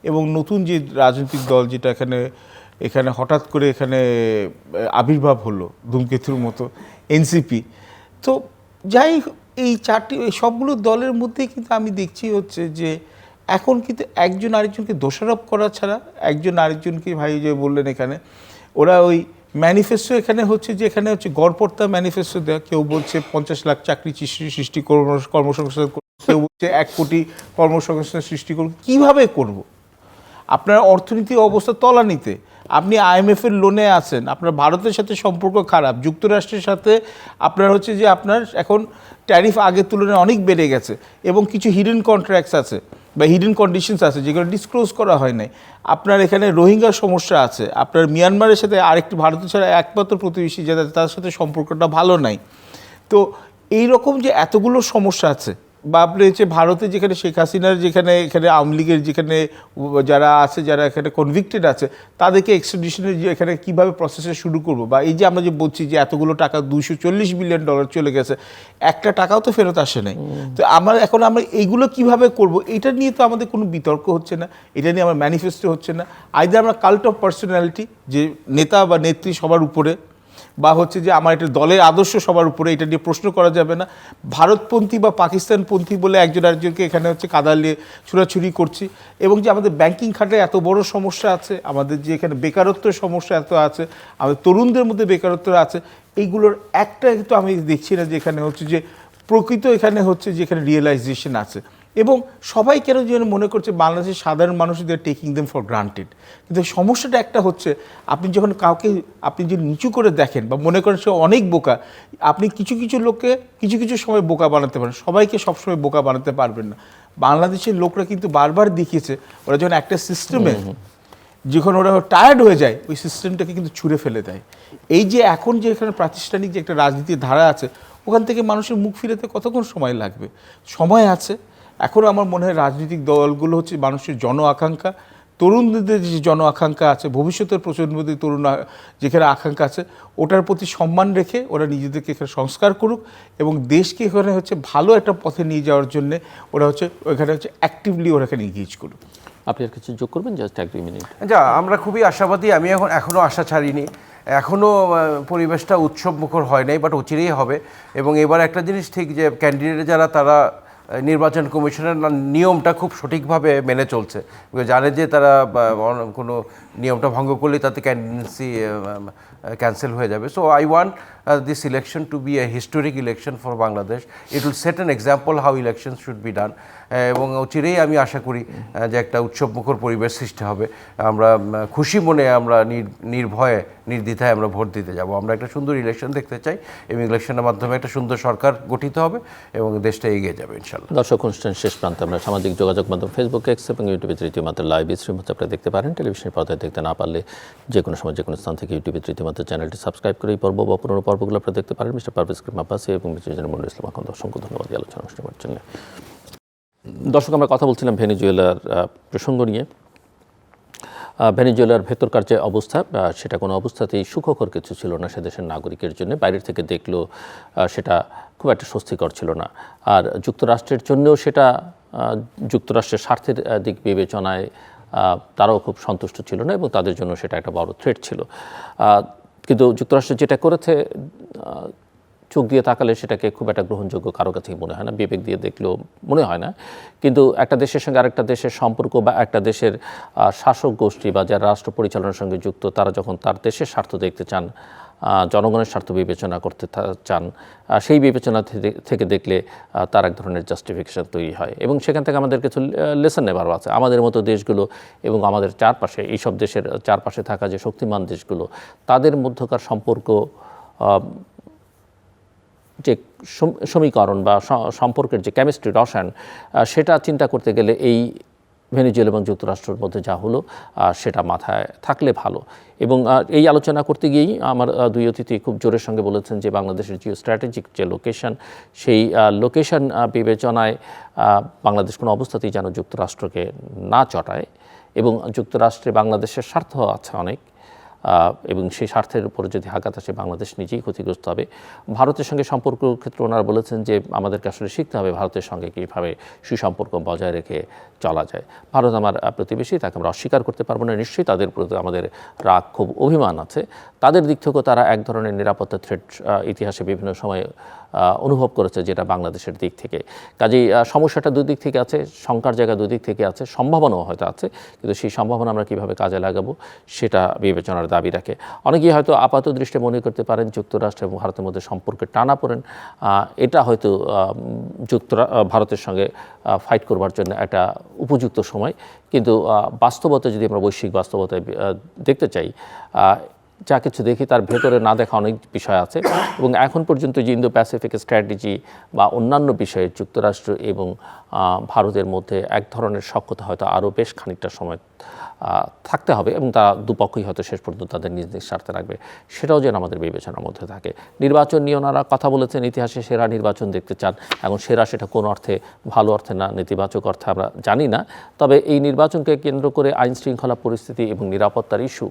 এবং নতুন যে রাজনৈতিক দল যেটা এখানে হঠাৎ করে এখানে আবির্ভাব হলো ধূমকেতুর মতো, এনসিপি, তো যাই এই সবগুলো দলের মধ্যেই কিন্তু আমি দেখছি হচ্ছে যে এখন কিন্তু একজন আরেকজনকে দোষারোপ করা ছাড়া, একজন আরেকজনকে ভাই যে বললেন এখানে ওরা ওই ম্যানিফেস্টো এখানে হচ্ছে যে এখানে হচ্ছে গড়পড়তা ম্যানিফেস্টো দেওয়া, কেউ বলছে 50 লাখ চাকরি সৃষ্টি করবো, কর্মসংস্থান, কেউ বলছে 1 কোটি কর্মসংস্থান সৃষ্টি করবো। কীভাবে করব? আপনার অর্থনীতির অবস্থা তলানিতে, আপনি IMF-এর লোনে আছেন, আপনার ভারতের সাথে সম্পর্ক খারাপ, যুক্তরাষ্ট্রের সাথে আপনার হচ্ছে যে আপনার এখন ট্যারিফ আগের তুলনায় অনেক বেড়ে গেছে, এবং কিছু হিডেন কন্ট্রাক্টস আছে বা হিডেন কন্ডিশনস আছে যেগুলো ডিসক্লোজ করা হয় নাই। আপনার এখানে রোহিঙ্গার সমস্যা আছে, আপনার মিয়ানমারের সাথে আরেকটি ভারতের ছাড়া একমাত্র প্রতিবেশী যেটা তার সাথে সম্পর্কটা ভালো নাই। তো এই রকম যে এতগুলো সমস্যা আছে, বা আপনি হচ্ছে ভারতে যেখানে শেখ হাসিনার এখানে আওয়ামী লীগের যেখানে যারা আছে, যারা এখানে কনভিক্টেড আছে, তাদেরকে এক্সট্রাডিশনের যে এখানে কীভাবে প্রসেসে শুরু করব, বা এই যে আমরা যে বলছি যে এতগুলো টাকা $240 বিলিয়ন চলে গেছে, একটা টাকাও তো ফেরত আসে নাই। তো আমরা এইগুলো কিভাবে করব, এটা নিয়ে তো আমাদের কোনো বিতর্ক হচ্ছে না, এটা নিয়ে আমার ম্যানিফেস্টো হচ্ছে না। আইদার আমরা কাল্ট অফ পার্সোনালিটি, যে নেতা বা নেত্রী সবার উপরে, বা হচ্ছে যে আমার একটা দলের আদর্শ সবার উপরে, এটা নিয়ে প্রশ্ন করা যাবে না। ভারতপন্থী বা পাকিস্তানপন্থী বলে একজন আরেকজনকে এখানে হচ্ছে কাদালিয়ে ছুড়াছুড়ি করছি, এবং যে আমাদের ব্যাংকিং খাতে এত বড় সমস্যা আছে, আমাদের যে এখানে বেকারত্বের সমস্যা এত আছে, আমাদের তরুণদের মধ্যে বেকারত্ব আছে, এইগুলোর একটা কিন্তু আমি দেখছি না যে এখানে হচ্ছে যে প্রকৃত এখানে হচ্ছে যে এখানে রিয়েলাইজেশন আছে। এবং সবাই কেন যেন মনে করছে বাংলাদেশের সাধারণ মানুষ they are taking them for granted. কিন্তু সমস্যাটা একটা হচ্ছে, আপনি যখন কাউকে আপনি যে নিচু করে দেখেন বা মনে করেন সে অনেক বোকা, আপনি কিছু কিছু লোককে কিছু কিছু সময় বোকা বানাতে পারেন, সবাইকে সবসময় বোকা বানাতে পারবেন না। বাংলাদেশের লোকরা কিন্তু বারবার দেখিয়েছে, ওরা যখন একটা সিস্টেমে যখন ওরা টায়ার্ড হয়ে যায়, ওই সিস্টেমটাকে কিন্তু ছুঁড়ে ফেলে দেয়। এই যে এখন যে এখানে প্রাতিষ্ঠানিক যে একটা রাজনীতির ধারা আছে, ওখান থেকে মানুষের মুখ ফিরাতে কতক্ষণ সময় লাগবে? সময় আছে। এখন আমার মনে হয় রাজনৈতিক দলগুলো হচ্ছে মানুষের জন আকাঙ্ক্ষা, তরুণদের যে জন আকাঙ্ক্ষা আছে, ভবিষ্যতের প্রজন্মদের যেখানে আকাঙ্ক্ষা আছে, ওটার প্রতি সম্মান রেখে ওরা নিজেদেরকে এখানে সংস্কার করুক এবং দেশকে এখানে হচ্ছে ভালো একটা পথে নিয়ে যাওয়ার জন্য ওরা হচ্ছে ওখানে হচ্ছে অ্যাক্টিভলি ওরা এখানে এঙ্গেজ করুক। আপনি আর কিছু যোগ করবেন? Just 1-2 minute. যা আমরা খুবই আশাবাদী, আমি এখনও আশা ছাড়িনি, এখনও পরিবেশটা উৎসব মুখর হয় নাই, বাট অচিরেই হবে। এবং এবার একটা জিনিস ঠিক যে ক্যান্ডিডেট যারা তারা নির্বাচন কমিশনের নিয়মটা খুব সঠিকভাবে মেনে চলছে, জানে যে তারা কোনো নিয়মটা ভঙ্গ করলে তাতে ক্যান্ডিডেন্সি ক্যান্সেল হয়ে যাবে। So I want this election to be a historic election for Bangladesh. It will set an example how election should be done. এবং চিরেই আমি আশা করি যে একটা উৎসবমুখর পরিবেশ সৃষ্টি হবে। আমরা খুশি মনে আমরা নির্ভয়ে নির্দ্বিধায় আমরা ভোট দিতে যাব। আমরা একটা সুন্দর ইলেকশন দেখতে চাই এবং ইলেকশনের মাধ্যমে একটা সুন্দর সরকার গঠিত হবে এবং দেশটা এগিয়ে যাবে ইনশাল্লাহ। দর্শক, অনুষ্ঠান শেষ প্রান্তে আমরা সামাজিক যোগাযোগ মাধ্যম ফেসবুক, এক্স এবং ইউটিউবে তৃতীয় মাত্রা লাইভ স্ট্রিম হচ্ছে আপনারা দেখতে পারেন। টেলিভিশনের পর্দায় দেখতে না পারলে যে কোনো সময় যে কোনো স্থান থেকে ইউটিউবে তৃতীয় মাত্রা চ্যানেলটি সাবস্ক্রাইব করে এই পর্ব বা পুরোনো পর্বগুলো আপনারা দেখতে পারেন। মিস্টার পারভেজ করিম আব্বাসী এবং মিস্টার মনিরুল ইসলাম আখন্দ, অসংখ্য ধন্যবাদ এই আলোচনা অনুষ্ঠানের জন্য। দর্শক, আমরা কথা বলছিলাম ভেনেজুয়েলার প্রসঙ্গ নিয়ে। ভেনেজুয়েলার ভেতরকার যে অবস্থা, সেটা কোনো অবস্থাতেই সুখকর কিছু ছিল না সে দেশের নাগরিকের জন্য। বাইরের থেকে দেখলেও সেটা খুব একটা স্বস্তিকর ছিল না। আর যুক্তরাষ্ট্রের জন্যও সেটা যুক্তরাষ্ট্রের স্বার্থের দিক বিবেচনায় তারাও খুব সন্তুষ্ট ছিল না এবং তাদের জন্য সেটা একটা বড় থ্রেট ছিল। কিন্তু যুক্তরাষ্ট্র যেটা করেছে, চোখ দিয়ে তাকালে সেটাকে খুব একটা গ্রহণযোগ্য কারো কাছেই মনে হয় না, বিবেক দিয়ে দেখলেও মনে হয় না। কিন্তু একটা দেশের সঙ্গে আরেকটা দেশের সম্পর্ক বা একটা দেশের শাসক গোষ্ঠী বা যারা রাষ্ট্র পরিচালনার সঙ্গে যুক্ত, তারা যখন তার দেশের স্বার্থ দেখতে চান, জনগণের স্বার্থ বিবেচনা করতে চান, সেই বিবেচনা থেকে দেখলে তার এক ধরনের জাস্টিফিকেশন তৈরি হয়। এবং সেখান থেকে আমাদের কিছু লেসন নেবার আছে। আমাদের মতো দেশগুলো এবং আমাদের চারপাশে, এইসব দেশের চারপাশে থাকা যে শক্তিমান দেশগুলো, তাদের মধ্যকার সম্পর্ক, যে সমীকরণ বা সম্পর্কের যে কেমিস্ট্রি, রসায়ন, সেটা চিন্তা করতে গেলে এই ভেনেজুয়েলা এবং যুক্তরাষ্ট্রের মধ্যে যা হলো সেটা মাথায় থাকলে ভালো। এবং এই আলোচনা করতে গিয়েই আমার দুই অতিথি খুব জোরের সঙ্গে বলেছেন যে বাংলাদেশের জিও স্ট্র্যাটেজিক যে লোকেশন, সেই লোকেশন বিবেচনায় বাংলাদেশ কোনো অবস্থাতেই যেন যুক্তরাষ্ট্রকে না চটায় এবং যুক্তরাষ্ট্রে বাংলাদেশের স্বার্থ আছে অনেক, এবং সেই স্বার্থের উপরে যদি আঘাত আসে বাংলাদেশ নিজেই ক্ষতিগ্রস্ত হবে। ভারতের সঙ্গে সম্পর্ক ক্ষেত্রে ওনারা বলেছেন যে আমাদেরকে আসলে শিখতে হবে ভারতের সঙ্গে কীভাবে সুসম্পর্ক বজায় রেখে চলা যায়। ভারত আমার প্রতিবেশী, তাকে আমরা অস্বীকার করতে পারবো না। নিশ্চয়ই তাদের প্রতি আমাদের রাগ, খুব অভিমান আছে। তাদের দিক থেকেও তারা এক ধরনের নিরাপত্তা থ্রেট ইতিহাসে বিভিন্ন সময় অনুভব করেছে, যেটা বাংলাদেশের দিক থেকে। কাজেই সমস্যাটা দুই দিক থেকে আছে, শঙ্কার জায়গা দুই দিক থেকে আছে, সম্ভাবনাও হয়তো আছে, কিন্তু সেই সম্ভাবনা আমরা কীভাবে কাজে লাগাবো সেটা বিবেচনার দাবি রাখে। অনেকেই হয়তো আপাত দৃষ্টে মনে করতে পারেন যুক্তরাষ্ট্র এবং ভারতের মধ্যে সম্পর্কে টানাপোড়েন, এটা হয়তো ভারতের সঙ্গে ফাইট করবার জন্য একটা উপযুক্ত সময়। কিন্তু বাস্তবতা যদি আমরা বৈশ্বিক বাস্তবতায় দেখতে চাই, যা কিছু দেখি তার ভেতরে না দেখা অনেক বিষয় আছে। এবং এখন পর্যন্ত যে ইন্দো প্যাসিফিক স্ট্র্যাটেজি বা অন্যান্য বিষয়ে যুক্তরাষ্ট্র এবং ভারতের মধ্যে এক ধরনের সখ্যতা হয়তো আরও বেশ খানিকটা সময় থাকতে হবে এবং তারা দুপক্ষই হয়তো শেষ পর্যন্ত তাদের নিজ নিজ স্বার্থে রাখবে, সেটাও যেন আমাদের বিবেচনার মধ্যে থাকে। নির্বাচন নিয়ে ওনারা কথা বলেছেন, ইতিহাসে সেরা নির্বাচন দেখতে চান। এখন সেরা সেটা কোন অর্থে, ভালো অর্থে না নেতিবাচক অর্থে আমরা জানি না। তবে এই নির্বাচনকে কেন্দ্র করে আইন শৃঙ্খলা পরিস্থিতি এবং নিরাপত্তার ইস্যু,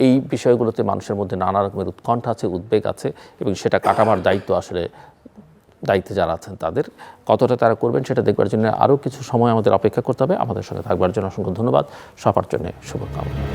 এই বিষয়গুলোতে মানুষের মধ্যে নানা রকমের উৎকণ্ঠা আছে, উদ্বেগ আছে এবং সেটা কাটাবার দায়িত্ব আসলে দায়িত্বে যারা আছেন তাদের। কতটা তারা করবেন সেটা দেখবার জন্য আরও কিছু সময় আমাদের অপেক্ষা করতে হবে। আমাদের সঙ্গে থাকবার জন্য অসংখ্য ধন্যবাদ। সবার জন্য শুভকামনা।